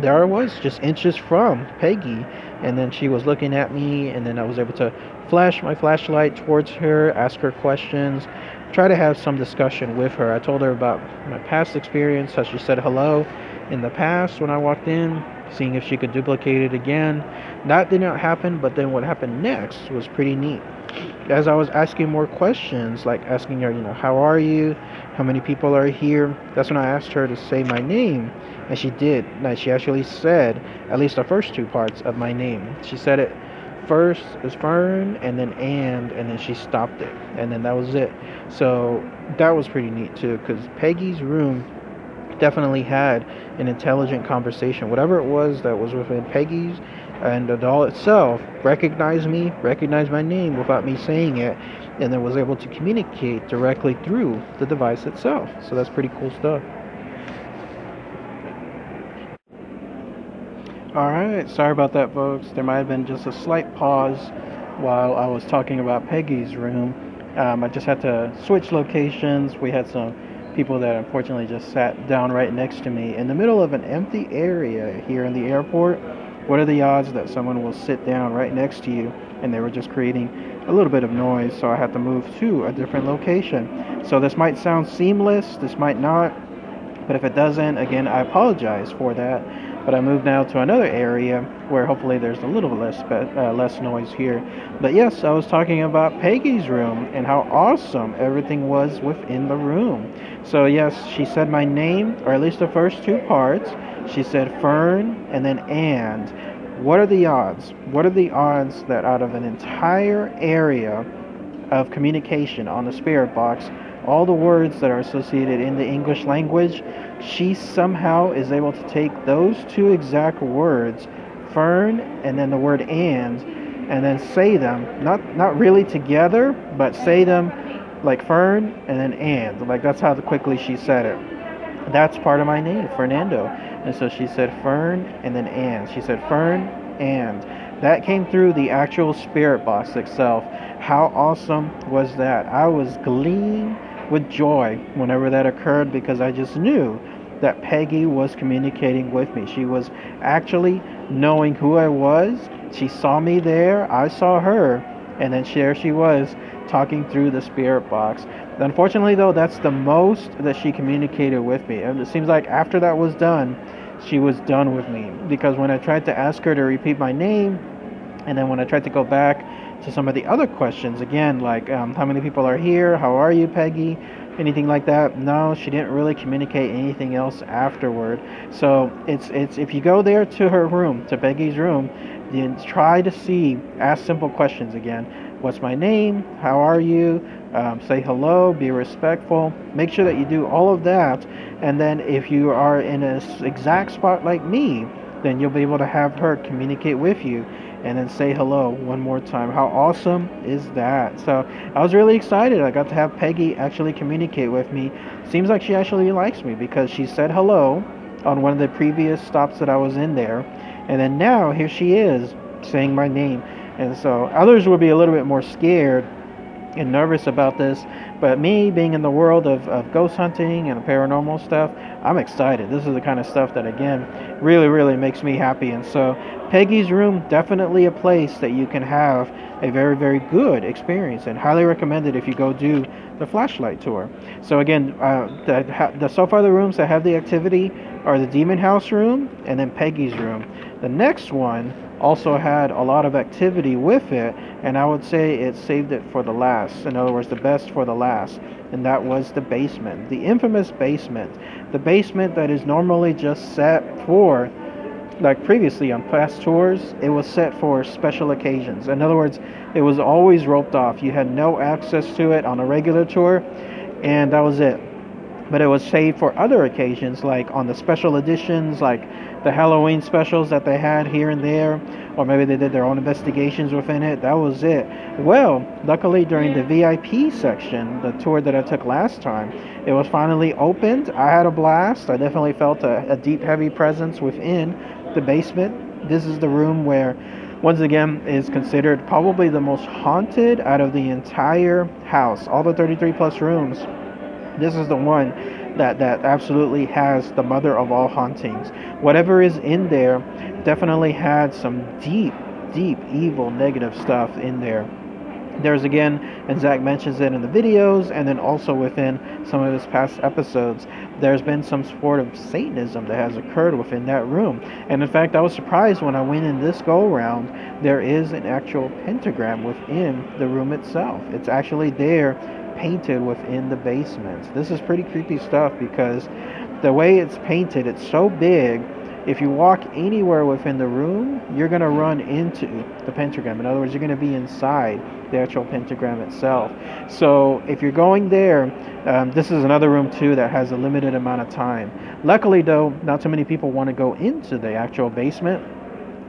there I was, just inches from Peggy, and then she was looking at me, and then I was able to flash my flashlight towards her, ask her questions, try to have some discussion with her. I told her about my past experience, how she said hello in the past when I walked in, seeing if she could duplicate it again. That did not happen, but then what happened next was pretty neat. As I was asking more questions, like asking her, how are you? How many people are here? That's when I asked her to say my name, and she did. And she actually said at least the first two parts of my name. She said it first as Fern, and then she stopped it, and then that was it. So that was pretty neat too, because Peggy's room definitely had an intelligent conversation. Whatever it was that was within Peggy's, and the doll itself recognized me, recognized my name without me saying it, and then was able to communicate directly through the device itself. So that's pretty cool stuff. Alright, sorry about that, folks. There might have been just a slight pause while I was talking about Peggy's room. I just had to switch locations. We had some people that unfortunately just sat down right next to me in the middle of an empty area here in the airport. What are the odds that someone will sit down right next to you? And they were just creating a little bit of noise, so I had to move to a different location. So this might sound seamless, this might not, but if it doesn't, again, I apologize for that. But I moved now to another area where hopefully there's a little less noise here. But yes, I was talking about Peggy's room and how awesome everything was within the room. So yes, she said my name, or at least the first two parts. She said Fern and then and. What are the odds? What are the odds that out of an entire area of communication on the spirit box, all the words that are associated in the English language, she somehow is able to take those two exact words, Fern and then the word and then say them, not really together, but say them like Fern and then and. Like that's how quickly she said it. That's part of my name, Fernando. And so she said Fern and then and. She said Fern and. That came through the actual spirit box itself. How awesome was that? I was gleaming with joy whenever that occurred because I just knew that Peggy was communicating with me. She was actually knowing who I was. She saw me there. I saw her. And then there she was talking through the spirit box. Unfortunately, though, that's the most that she communicated with me. And it seems like after that was done, she was done with me. Because when I tried to ask her to repeat my name, and then when I tried to go back to some of the other questions, again, like how many people are here, how are you, Peggy, anything like that, no, she didn't really communicate anything else afterward. So it's if you go there to her room, to Peggy's room, then try to ask simple questions again. What's my name? How are you? Say hello, be respectful. Make sure that you do all of that. And then if you are in an exact spot like me, then you'll be able to have her communicate with you. and then say hello one more time. How awesome is that? So I was really excited. I got to have Peggy actually communicate with me. Seems like she actually likes me because she said hello on one of the previous stops that I was in there, and then now here she is saying my name. And so others would be a little bit more scared and nervous about this, but me being in the world of ghost hunting and paranormal stuff, I'm excited. This is the kind of stuff that, again, really makes me happy. And so Peggy's Room, definitely a place that you can have a very good experience, and highly recommended if you go do the flashlight tour. So again, so far the rooms that have the activity are the Demon House Room and then Peggy's Room. The next one also had a lot of activity with it, and I would say it saved it for the last. In other words, the best for the last, and that was the basement, the infamous basement, the basement that is normally just set for, like previously on past tours, it was set for special occasions. In other words, it was always roped off. You had no access to it on a regular tour, and that was it. But it was saved for other occasions, like on the special editions, like the Halloween specials that they had here and there, or maybe they did their own investigations within it. That was it. Well, luckily during the VIP section, the tour that I took last time, it was finally opened. I had a blast. I definitely felt a deep, heavy presence within the basement. This is the room where, once again, is considered probably the most haunted out of the entire house. All the 33 plus rooms, this is the one that absolutely has the mother of all hauntings. Whatever is in there definitely had some deep, evil, negative stuff in there. There's, again, and ZAK mentions it in the videos, and then also within some of his past episodes, there's been some sort of Satanism that has occurred within that room. And in fact, I was surprised when I went in this go around, there is an actual pentagram within the room itself. It's actually there, painted within the basement. This is pretty creepy stuff because the way it's painted, it's so big. If you walk anywhere within the room, you're going to run into the pentagram. In other words, you're going to be inside the actual pentagram itself. So if you're going there, this is another room too that has a limited amount of time. Luckily though, not too many people want to go into the actual basement.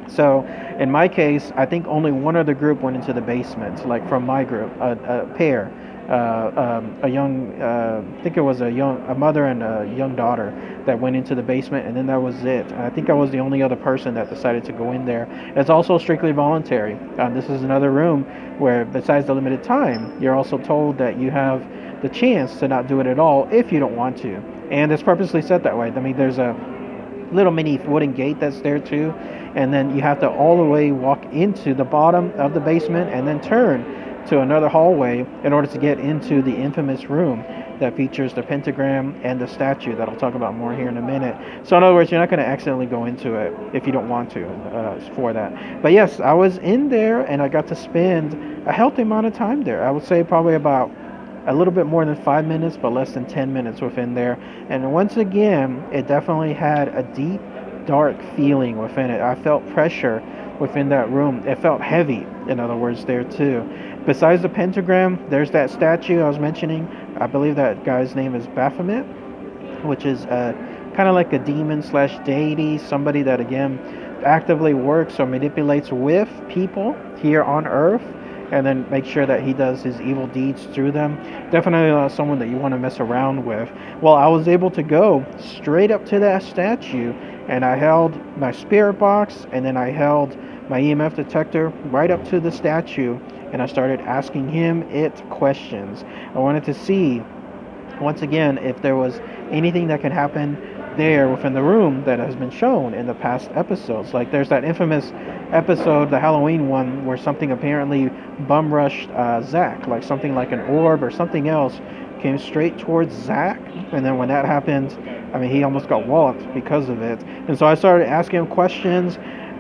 So in my case, I think only one other group went into the basement, like from my group, a pair. A young, I think it was a mother and a young daughter that went into the basement, and then that was it. And I think I was the only other person that decided to go in there. It's also strictly voluntary. This is another room where, besides the limited time, you're also told that you have the chance to not do it at all if you don't want to. And it's purposely set that way. I mean, there's a little mini wooden gate that's there too, and then you have to all the way walk into the bottom of the basement and then turn to another hallway in order to get into the infamous room that features the pentagram and the statue that I'll talk about more here in a minute. So in other words, you're not going to accidentally go into it if you don't want to for that. But yes, I was in there and I got to spend a healthy amount of time there. I would say probably about a little bit more than 5 minutes, but less than 10 minutes within there. And once again, it definitely had a deep, dark feeling within it. I felt pressure within that room. It felt heavy, in other words, there too. Besides the pentagram, there's that statue I was mentioning. I believe that guy's name is Baphomet, which is kind of like a demon slash deity, somebody that, again, actively works or manipulates with people here on Earth, and then make sure that he does his evil deeds through them. Definitely not someone that you want to mess around with. Well, I was able to go straight up to that statue, and I held my spirit box, and then I held my EMF detector right up to the statue, and I started asking him questions. I wanted to see, once again, if there was anything that could happen there within the room that has been shown in the past episodes. Like there's that infamous episode, the Halloween one, where something apparently bum rushed ZAK, like something like an orb or something else came straight towards ZAK, and then when that happened, I mean, he almost got walloped because of it. And so I started asking him questions.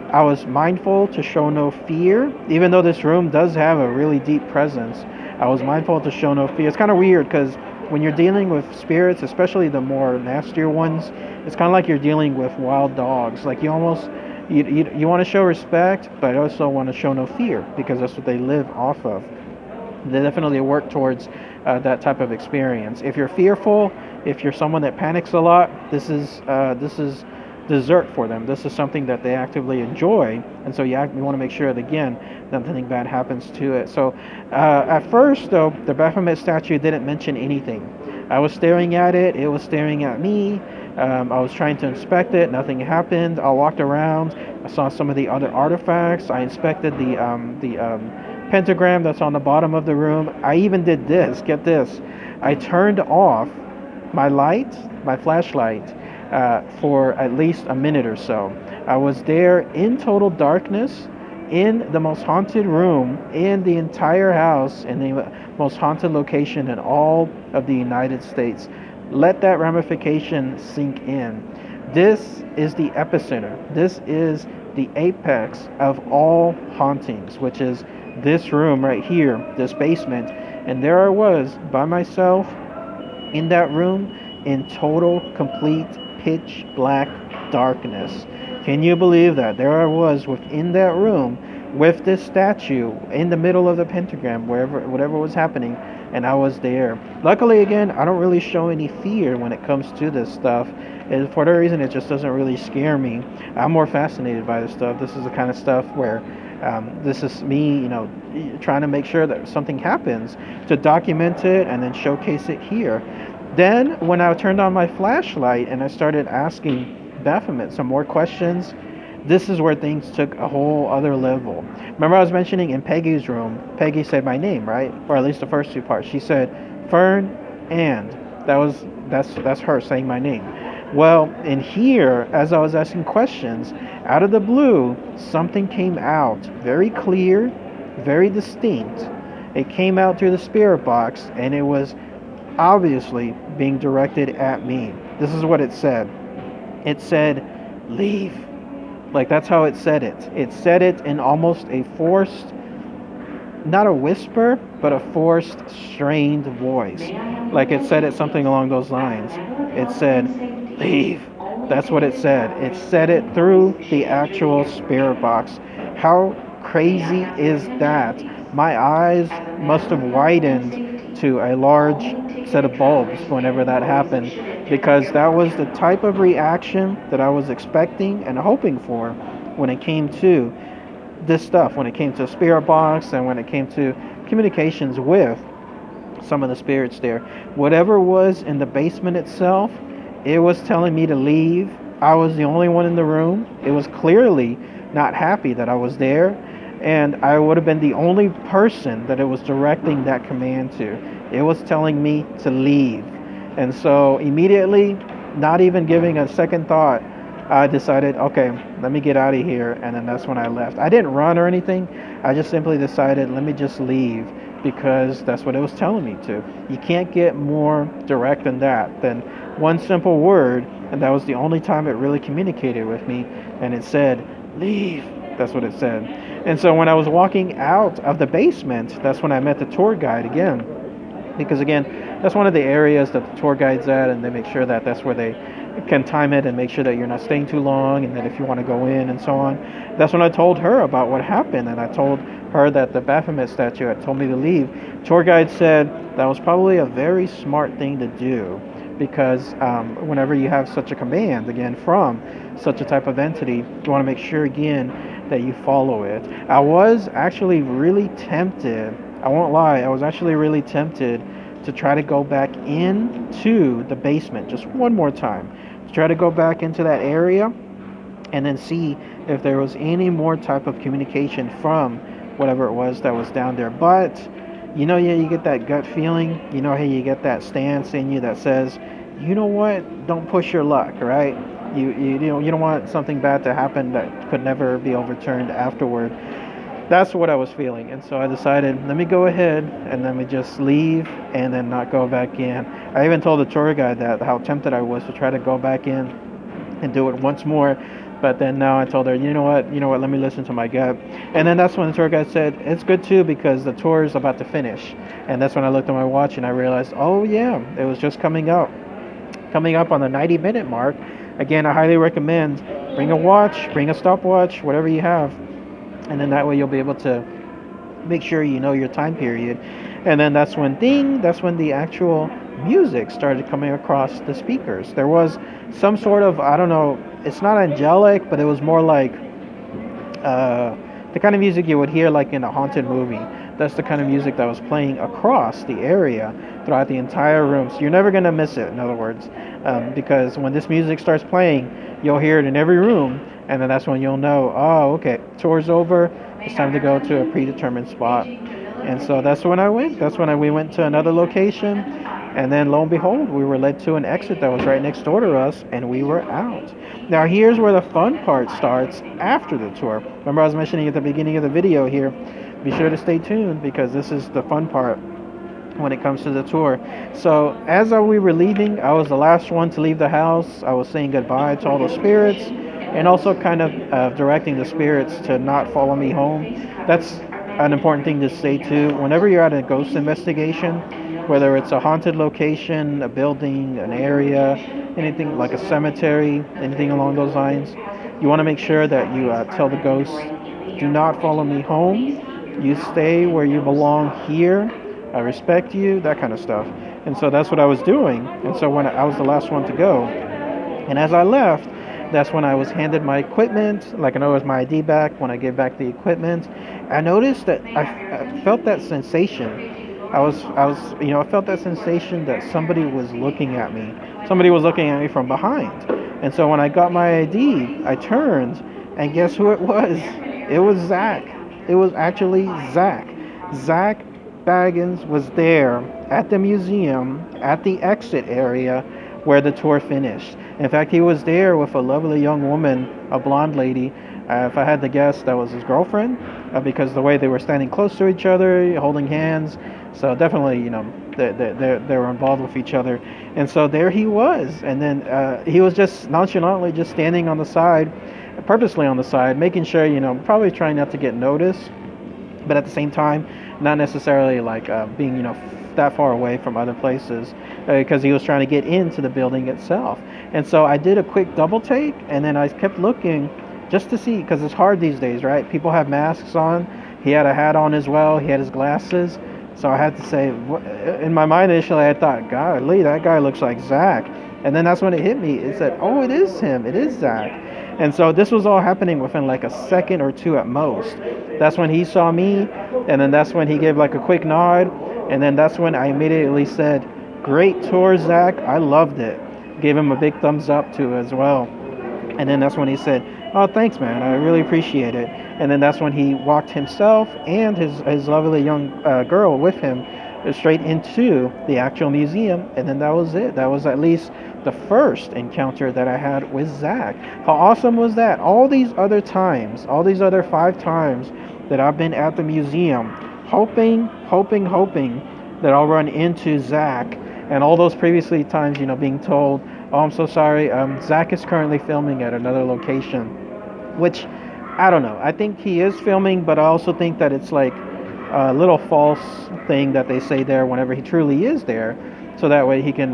I was mindful to show no fear, even though this room does have a really deep presence. I was mindful to show no fear. It's kind of weird because when you're dealing with spirits, especially the more nastier ones, it's kind of like you're dealing with wild dogs. Like you almost, you want to show respect, but also want to show no fear because that's what they live off of. They definitely work towards that type of experience. If you're fearful, if you're someone that panics a lot, this is dessert for them. This is something that they actively enjoy, and so you want to make sure that again nothing bad happens to it. So at first, though, the Baphomet statue didn't mention anything. I was staring at it. It was staring at me. I was trying to inspect it. Nothing happened. I walked around. I saw some of the other artifacts. I inspected the pentagram that's on the bottom of the room. I even did this. Get this. I turned off my light, my flashlight, for at least a minute or so. I was there in total darkness, in the most haunted room in the entire house, in the most haunted location in all of the United States. Let that ramification sink in. This is the epicenter. This is the apex of all hauntings, which is this room right here, this basement. And there I was by myself in that room in total, complete, pitch black darkness. Can you believe that? There I was within that room with this statue in the middle of the pentagram, whatever was happening, and I was there. Luckily, again, I don't really show any fear when it comes to this stuff. And for that reason, it just doesn't really scare me. I'm more fascinated by this stuff. This is the kind of stuff where this is me, trying to make sure that something happens, to document it and then showcase it here. Then, when I turned on my flashlight and I started asking Baphomet some more questions, this is where things took a whole other level. Remember, I was mentioning in Peggy's room, Peggy said my name, right? Or at least the first two parts. She said Fern, and that's her saying my name. Well, in here, as I was asking questions, out of the blue, something came out very clear, very distinct. It came out through the spirit box, and it was obviously being directed at me. This is what it said. It said, "Leave." Like, that's how it said it. It said it in almost a forced, not a whisper, but a forced, strained voice. Like, it said it something along those lines. It said, "Leave." That's what it said. It said it through the actual spirit box. How crazy is that? My eyes must have widened to a large set of bulbs whenever that happened, because that was the type of reaction that I was expecting and hoping for when it came to this stuff, when it came to spirit box and when it came to communications with some of the spirits there. Whatever was in the basement itself, it was telling me to leave. I was the only one in the room. It was clearly not happy that I was there, and I would have been the only person that it was directing that command to. It was telling me to leave. And so immediately, not even giving a second thought, I decided, okay, let me get out of here. And then that's when I left. I didn't run or anything. I just simply decided, let me just leave, because that's what it was telling me to. You can't get more direct than that, than one simple word. And that was the only time it really communicated with me. And it said, "Leave." That's what it said. And so when I was walking out of the basement, that's when I met the tour guide again. Because again, that's one of the areas that the tour guide's at, and they make sure that that's where they can time it and make sure that you're not staying too long, and that if you want to go in and so on. That's when I told her about what happened, and I told her that the Baphomet statue had told me to leave. Tour guide said that was probably a very smart thing to do, because whenever you have such a command, again, from such a type of entity, you want to make sure, again, that you follow it. I was actually really tempted, I won't lie, I was actually really tempted to try to go back into the basement just one more time, to try to go back into that area and then see if there was any more type of communication from whatever it was that was down there. But yeah, you get that gut feeling, hey, you get that stance in you that says, you know what, don't push your luck, right? You don't want something bad to happen that could never be overturned afterward. That's what I was feeling, and so I decided, let me go ahead and let me just leave and then not go back in. I even told the tour guide that how tempted I was to try to go back in and do it once more, but then now I told her, you know what, let me listen to my gut. And then that's when the tour guide said, it's good too, because the tour is about to finish. And that's when I looked at my watch and I realized, oh yeah, it was just coming up on the 90-minute mark. Again, I highly recommend, bring a watch, bring a stopwatch, whatever you have, and then that way you'll be able to make sure you know your time period. And then that's when the actual music started coming across the speakers. There was some sort of, I don't know, it's not angelic, but it was more like the kind of music you would hear like in a haunted movie. That's the kind of music that was playing across the area throughout the entire room. So you're never gonna miss it. In other words, because when this music starts playing, you'll hear it in every room, and then that's when you'll know. Oh, okay, tour's over. It's time to go to a predetermined spot. And so that's when I went. We went to another location, and then lo and behold, we were led to an exit that was right next door to us, and we were out. Now here's where the fun part starts after the tour. Remember I was mentioning at the beginning of the video here, be sure to stay tuned because this is the fun part when it comes to the tour. So as we were leaving, I was the last one to leave the house. I was saying goodbye to all the spirits and also kind of directing the spirits to not follow me home. That's an important thing to say too. Whenever you're at a ghost investigation, whether it's a haunted location, a building, an area, anything like a cemetery, anything along those lines, you want to make sure that you tell the ghosts, do not follow me home. You stay where you belong here. I respect you, that kind of stuff. And so that's what I was doing. And so when I was the last one to go, and as I left, that's when I was handed my equipment. Like I know it was my ID back. When I gave back the equipment, I noticed that I felt that sensation. I felt that sensation that somebody was looking at me. Somebody was looking at me from behind. And so when I got my ID, I turned, and guess who it was? It was Zach. It was actually Zach. Zach Bagans was there at the museum, at the exit area where the tour finished. In fact, he was there with a lovely young woman, a blonde lady. If I had to guess, that was his girlfriend, because the way they were standing close to each other, holding hands. So definitely, they were involved with each other. And so there he was. And then he was just nonchalantly just standing on the side, purposely on the side, making sure, probably trying not to get noticed, but at the same time, not necessarily like being, that far away from other places, because he was trying to get into the building itself. And so I did a quick double take, and then I kept looking just to see, because it's hard these days, right? People have masks on. He had a hat on as well. He had his glasses. So I had to say, in my mind initially, I thought, golly, that guy looks like Zach. And then that's when it hit me. It said, oh, it is him. It is Zach. And so this was all happening within like a second or two at most. That's when he saw me, and then that's when he gave like a quick nod. And then that's when I immediately said, great tour, Zach. I loved it. Gave him a big thumbs up too as well. And then that's when he said, oh, thanks, man. I really appreciate it. And then that's when he walked himself and his lovely young girl with him straight into the actual museum. And then that was it. That was at least the first encounter that I had with Zach. How awesome was that? All these other times, all these other 5 times that I've been at the museum, hoping that I'll run into Zach. And all those previously times, being told, oh, I'm so sorry, Zach is currently filming at another location, which, I don't know. I think he is filming, but I also think that it's like a little false thing that they say there whenever he truly is there, so that way he can,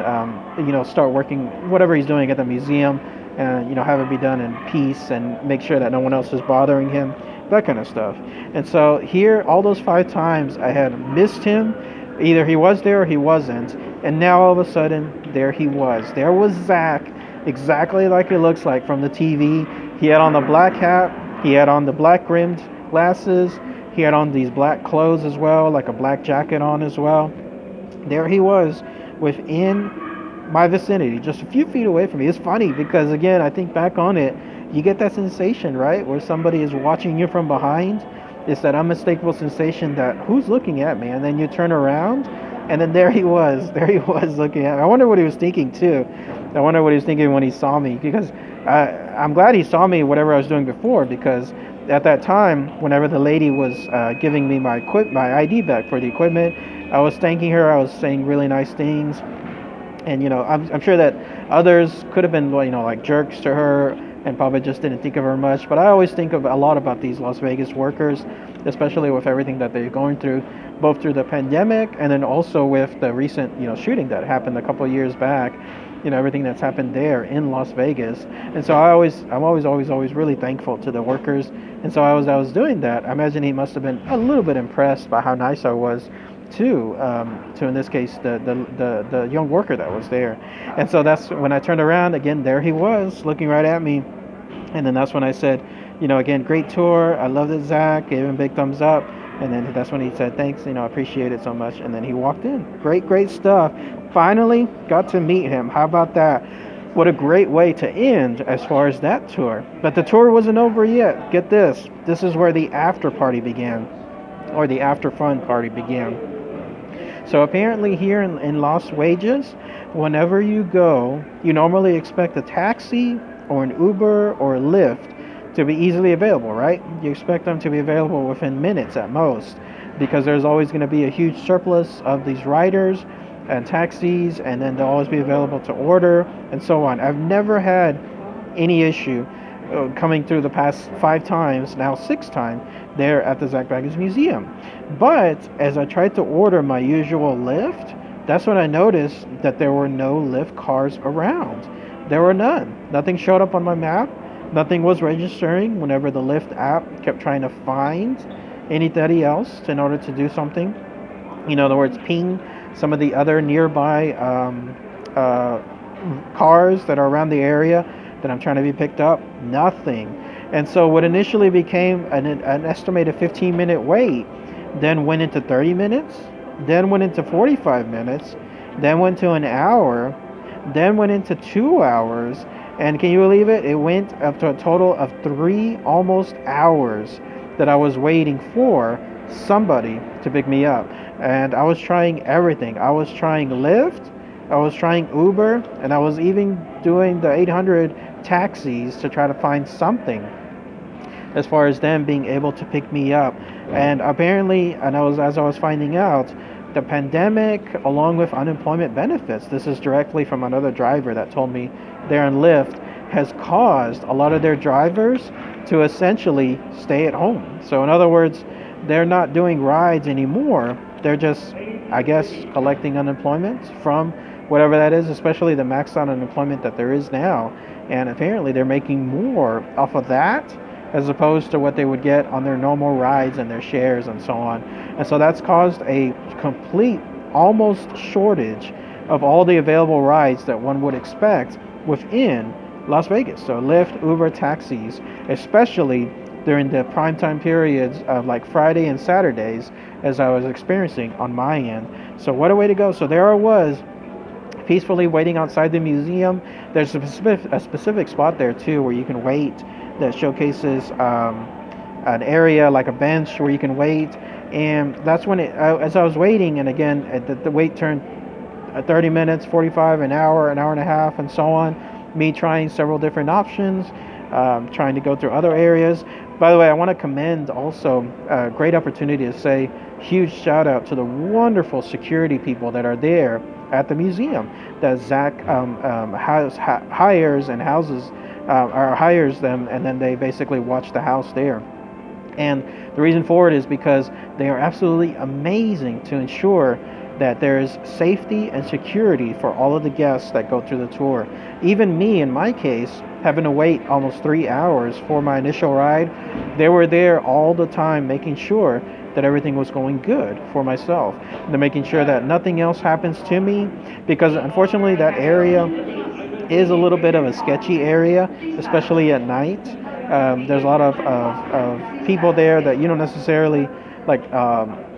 start working whatever he's doing at the museum and, have it be done in peace and make sure that no one else is bothering him, that kind of stuff. And so here, all those 5 times I had missed him. Either he was there or he wasn't. And now all of a sudden, there he was. There was Zach, exactly like it looks like from the TV. He had on the black hat. He had on the black rimmed glasses. He had on these black clothes as well, like a black jacket on as well. There he was within my vicinity, just a few feet away from me. It's funny because, again, I think back on it, you get that sensation, right? Where somebody is watching you from behind. It's that unmistakable sensation that who's looking at me? And then you turn around, and then there he was. There he was looking at me. I wonder what he was thinking, too. I wonder what he was thinking when he saw me. Because I'm glad he saw me, whatever I was doing before, because at that time, whenever the lady was giving me my ID back for the equipment, I was thanking her. I was saying really nice things. And, I'm sure that others could have been, like jerks to her and probably just didn't think of her much. But I always think of a lot about these Las Vegas workers, especially with everything that they're going through, both through the pandemic and then also with the recent, shooting that happened a couple of years back, everything that's happened there in Las Vegas. And so I'm always really thankful to the workers. And so I was doing that. I imagine he must have been a little bit impressed by how nice I was to in this case the young worker that was there. And so that's when I turned around again. There he was looking right at me, And then that's when I said, again, great tour. I loved it, Zach. Gave him a big thumbs up. And then that's when he said, thanks, I appreciate it so much. And then he walked in. Great, great stuff. Finally got to meet him. How about that? What a great way to end as far as that tour. But the tour wasn't over yet. Get this. This is where the after party began, or the after fun party began. So apparently here in Las Vegas, whenever you go, you normally expect a taxi or an Uber or a Lyft to be easily available, right? You expect them to be available within minutes at most, because there's always going to be a huge surplus of these riders and taxis, and then they'll always be available to order and so on. I've never had any issue coming through the past 5 times, now 6 times, there at the ZAK Bagans Museum. But as I tried to order my usual Lyft, that's when I noticed that there were no Lyft cars around. There were none. Nothing showed up on my map. Nothing was registering whenever the Lyft app kept trying to find anybody else in order to do something. In other words, ping some of the other nearby cars that are around the area that I'm trying to be picked up. Nothing. And so what initially became an estimated 15-minute wait then went into 30 minutes, then went into 45 minutes, then went to an hour, then went into 2 hours, and can you believe it? It went up to a total of 3 almost hours that I was waiting for somebody to pick me up. And I was trying everything. I was trying Lyft, I was trying Uber, and I was even doing the 800 taxis to try to find something as far as them being able to pick me up. And apparently, as I was finding out, the pandemic, along with unemployment benefits, this is directly from another driver that told me there in Lyft, has caused a lot of their drivers to essentially stay at home. So in other words, they're not doing rides anymore. They're just, I guess, collecting unemployment from whatever that is, especially the maxed out unemployment that there is now. And apparently they're making more off of that as opposed to what they would get on their normal rides and their shares and so on. And so that's caused a complete, almost shortage of all the available rides that one would expect within Las Vegas. So Lyft, Uber, taxis, especially during the primetime periods of like Friday and Saturdays, as I was experiencing on my end. So what a way to go. So there I was, peacefully waiting outside the museum. There's a specific spot there too where you can wait that showcases an area like a bench where you can wait. And that's when as I was waiting, and again, the wait turned 30 minutes, 45, an hour and a half, and so on. Me trying several different options, trying to go through other areas. By the way, I want to commend also a great opportunity to say huge shout out to the wonderful security people that are there at the museum that Zach hires and houses or hires them, and then they basically watch the house there. And the reason for it is because they are absolutely amazing to ensure that there is safety and security for all of the guests that go through the tour. Even me, in my case, having to wait almost 3 hours for my initial ride, they were there all the time making sure that everything was going good for myself. They're making sure that nothing else happens to me, because unfortunately that area is a little bit of a sketchy area, especially at night. There's a lot of people there that you don't necessarily like,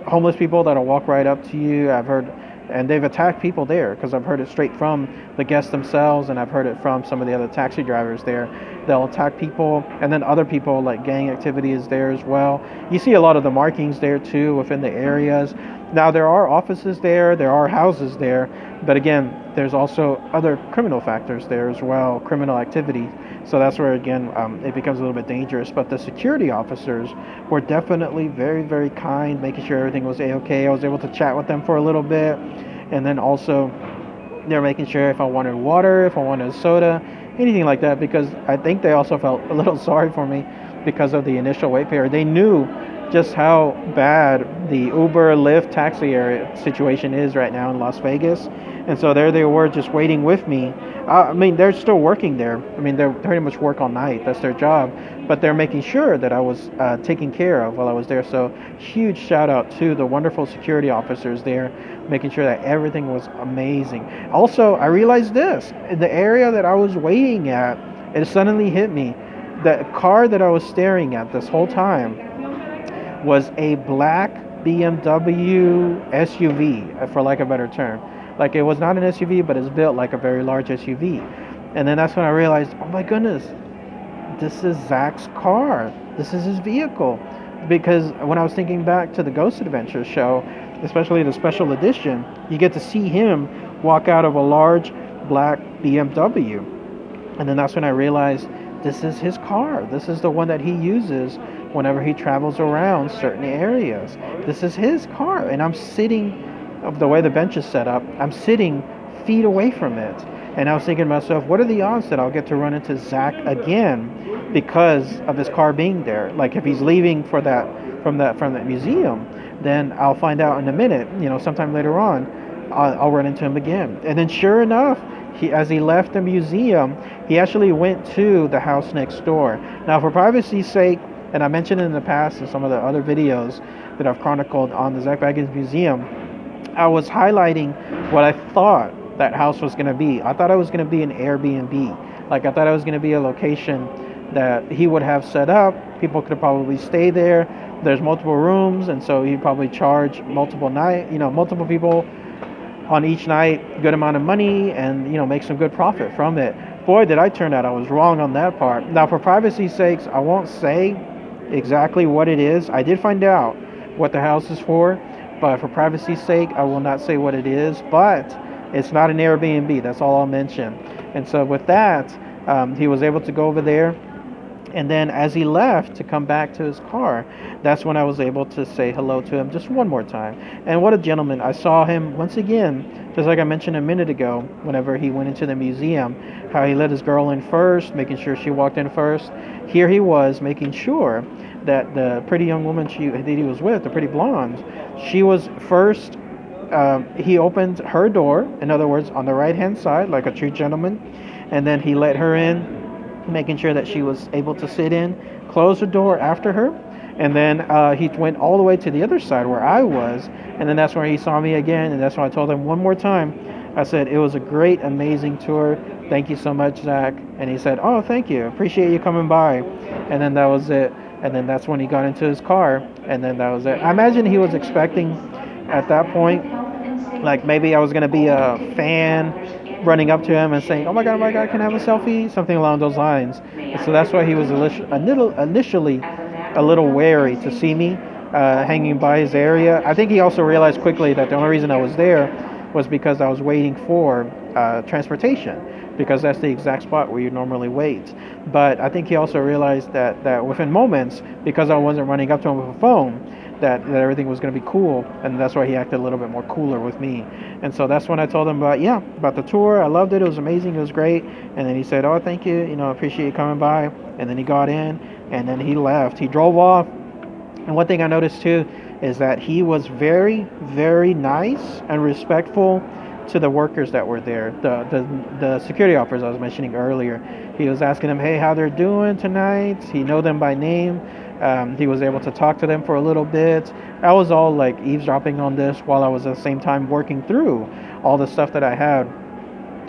homeless people that'll walk right up to you. I've heard, and they've attacked people there, because I've heard it straight from the guests themselves, and I've heard it from some of the other taxi drivers there. They'll attack people, and then other people, like gang activity is there as well. You see a lot of the markings there too within the areas. Now there are offices there are houses there, but again, there's also other criminal factors there as well, criminal activity. So that's where, again, it becomes a little bit dangerous. But the security officers were definitely very, very kind, making sure everything was A-okay. I was able to chat with them for a little bit. And then also, they're making sure if I wanted water, if I wanted soda, anything like that, because I think they also felt a little sorry for me because of the initial wait period. They knew just how bad the Uber, Lyft, taxi area situation is right now in Las Vegas. And so there they were just waiting with me. I mean, they're still working there. I mean, they pretty much work all night. That's their job. But they're making sure that I was taken care of while I was there. So huge shout out to the wonderful security officers there, making sure that everything was amazing. Also, I realized this. In the area that I was waiting at, it suddenly hit me. the car that I was staring at this whole time was a black BMW SUV, for lack of a better term. Like, it was not an SUV, but it's built like a very large SUV. And then that's when I realized, oh my goodness, this is Zach's car. This is his vehicle. Because when I was thinking back to the Ghost Adventures show, especially the special edition, you get to see him walk out of a large black BMW. And then that's when I realized this is his car. This is the one that he uses whenever he travels around certain areas. This is his car. And I'm sitting, of the way the bench is set up, I'm sitting feet away from it. And I was thinking to myself, what are the odds that I'll get to run into Zach again because of his car being there? Like, if he's leaving for that from that museum, then I'll find out in a minute. Sometime later on, I'll run into him again. And then, sure enough, as he left the museum, he actually went to the house next door. Now, for privacy's sake, and I mentioned it in the past in some of the other videos that I've chronicled on the ZAK Bagans Museum, I was highlighting what I thought that house was going to be. I thought it was going to be an Airbnb. Like, I thought it was going to be a location that he would have set up. People could probably stay there. There's multiple rooms, and so he'd probably charge multiple people on each night, good amount of money, and make some good profit from it. Boy, did I turn out I was wrong on that part. Now, for privacy's sakes, I won't say exactly what it is. I did find out what the house is for, but for privacy's sake, I will not say what it is. But it's not an Airbnb. That's all I'll mention. And so with that, he was able to go over there. And then as he left to come back to his car, that's when I was able to say hello to him just one more time. And what a gentleman. I saw him once again, just like I mentioned a minute ago, whenever he went into the museum, how he let his girl in first, making sure she walked in first. Here he was making sure that the pretty young woman that he was with, the pretty blonde, she was first. He opened her door, in other words, on the right-hand side, like a true gentleman, and then he let her in, making sure that she was able to sit in, closed the door after her, and then he went all the way to the other side where I was, and then that's where he saw me again, and that's when I told him one more time. I said, it was a great, amazing tour. Thank you so much, Zach. And he said, oh, thank you. Appreciate you coming by. And then that was it. And then that's when he got into his car, and then that was it. I imagine he was expecting at that point, like, maybe I was going to be a fan running up to him and saying, oh my God, can I have a selfie? Something along those lines. And so that's why he was initially a little wary to see me hanging by his area. I think he also realized quickly that the only reason I was there was because I was waiting for transportation, because that's the exact spot where you normally wait. But I think he also realized that within moments, because I wasn't running up to him with a phone, that everything was going to be cool, and that's why he acted a little bit more cooler with me. And so that's when I told him about the tour. I loved it. It was amazing. It was great. And then he said, oh, thank you. I appreciate you coming by. And then he got in, and then he left. He drove off. And one thing I noticed too is that he was very, very nice and respectful to the workers that were there, the security officers I was mentioning earlier. He was asking them, hey, how they're doing tonight. He know them by name. He was able to talk to them for a little bit. I was all like eavesdropping on this while I was at the same time working through all the stuff that I had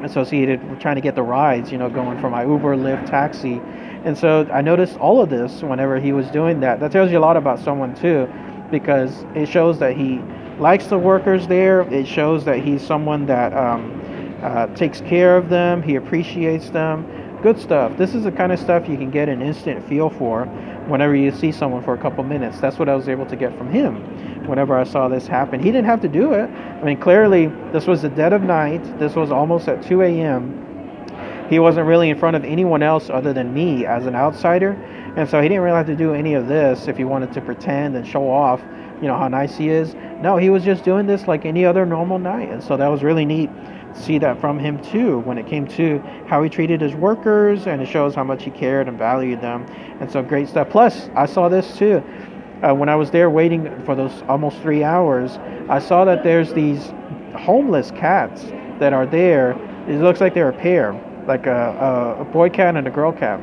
associated with trying to get the rides, going for my Uber, Lyft, taxi. And so I noticed all of this whenever he was doing that. That tells you a lot about someone too, because it shows that he likes the workers there. It shows that he's someone that takes care of them. He appreciates them. Good stuff. This is the kind of stuff you can get an instant feel for whenever you see someone for a couple minutes. That's what I was able to get from him whenever I saw this happen. He didn't have to do it. I mean, clearly, this was the dead of night. This was almost at 2 a.m. He wasn't really in front of anyone else other than me as an outsider. And so he didn't really have to do any of this if he wanted to pretend and show off, how nice he is. No, he was just doing this like any other normal night. And so that was really neat to see that from him too, when it came to how he treated his workers, and it shows how much he cared and valued them. And so great stuff. Plus, I saw this too. When I was there waiting for those almost 3 hours, I saw that there's these homeless cats that are there. It looks like they're a pair, like a boy cat and a girl cat.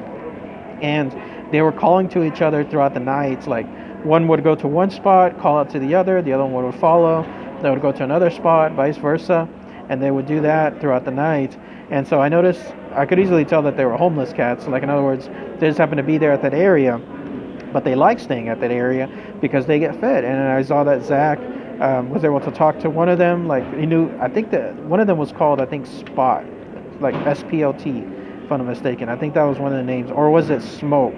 And they were calling to each other throughout the night. Like, one would go to one spot, call out to the other one would follow. They would go to another spot, vice versa. And they would do that throughout the night. And so I noticed I could easily tell that they were homeless cats. Like, in other words, they just happened to be there at that area, but they like staying at that area because they get fed. And I saw that Zach was able to talk to one of them. Like, he knew, I think that one of them was called, I think, Spot, like SPLT, if I'm not mistaken. I think that was one of the names. Or was it Smoke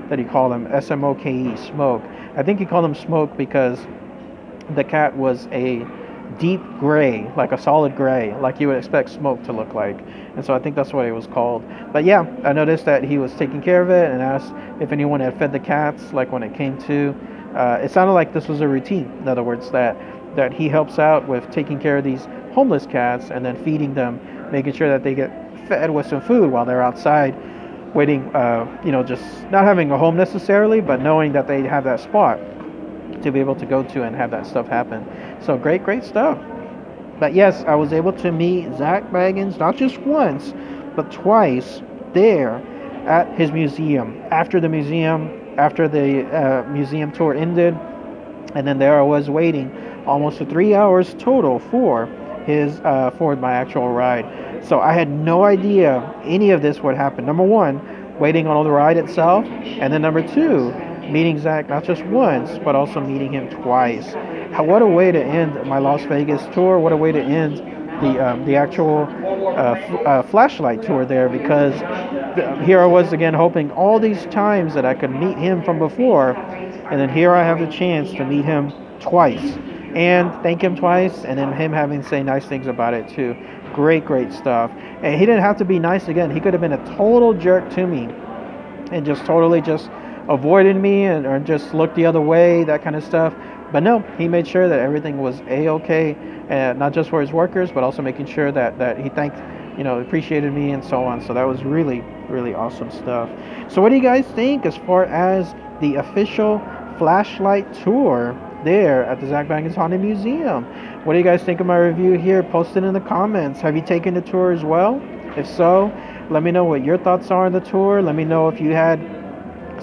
that he called him? SMOKE, Smoke. I think he called him Smoke because the cat was a deep gray, like a solid gray, like you would expect Smoke to look like. And so I think that's what it was called. But yeah, I noticed that he was taking care of it and asked if anyone had fed the cats, like when it came to. It sounded like this was a routine. In other words, that he helps out with taking care of these homeless cats and then feeding them, making sure that they get fed with some food while they're outside waiting, just not having a home necessarily, but knowing that they have that spot to be able to go to and have that stuff happen. So great stuff. But yes, I was able to meet ZAK Bagans not just once, but twice there at his museum. After the museum tour ended, and then there I was waiting almost for 3 hours total for for my actual ride. So I had no idea any of this would happen. Number one, waiting on the ride itself, and then number two, meeting Zach not just once, but also meeting him twice. What a way to end my Las Vegas tour! What a way to end the actual flashlight tour there, because here I was again hoping all these times that I could meet him from before, and then here I have the chance to meet him twice and thank him twice, and then him having to say nice things about it too. Great stuff. And he didn't have to be nice again. He could have been a total jerk to me and just totally just avoided me or just looked the other way, that kind of stuff. But no, he made sure that everything was a-okay, not just for his workers, but also making sure that he thanked, appreciated me and so on. So that was really awesome stuff. So what do you guys think as far as the official flashlight tour there at the ZAK Bagans Haunted Museum? What do you guys think of my review here? Post it in the comments. Have you taken the tour as well? If so, let me know what your thoughts are on the tour. Let me know if you had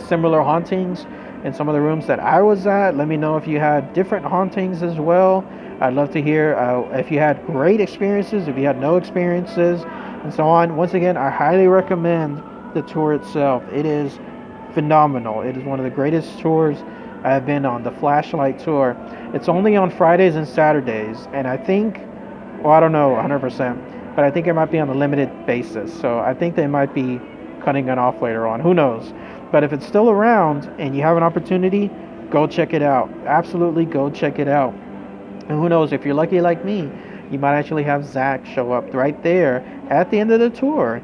similar hauntings in some of the rooms that I was at. Let me know if you had different hauntings as well. I'd love to hear if you had great experiences, if you had no experiences, and so on. Once again, I highly recommend the tour itself. It is phenomenal. It is one of the greatest tours I've been on, the flashlight tour. It's only on Fridays and Saturdays, and I think, I don't know 100%, but I think it might be on a limited basis. So I think they might be cutting it off later on. Who knows? But if it's still around and you have an opportunity, go check it out. Absolutely go check it out. And who knows, if you're lucky like me, you might actually have Zach show up right there at the end of the tour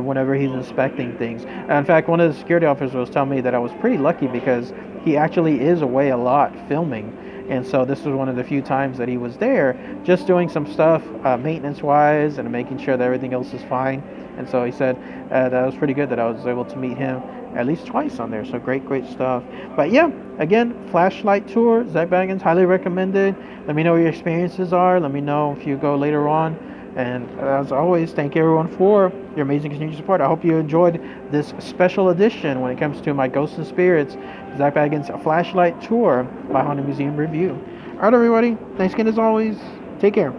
whenever he's inspecting things. In fact, one of the security officers was telling me that I was pretty lucky because he actually is away a lot filming. And so this was one of the few times that he was there just doing some stuff maintenance-wise and making sure that everything else is fine. And so he said that was pretty good that I was able to meet him at least twice on there. So great stuff. But yeah, again, flashlight tour, ZAK Bagans, highly recommended. Let me know what your experiences are. Let me know if you go later on. And as always, thank you everyone for your amazing continued support. I hope you enjoyed this special edition when it comes to my Ghosts and Spirits ZAK Bagans Flashlight Tour by Haunted Museum Review. Alright everybody, thanks again as always. Take care.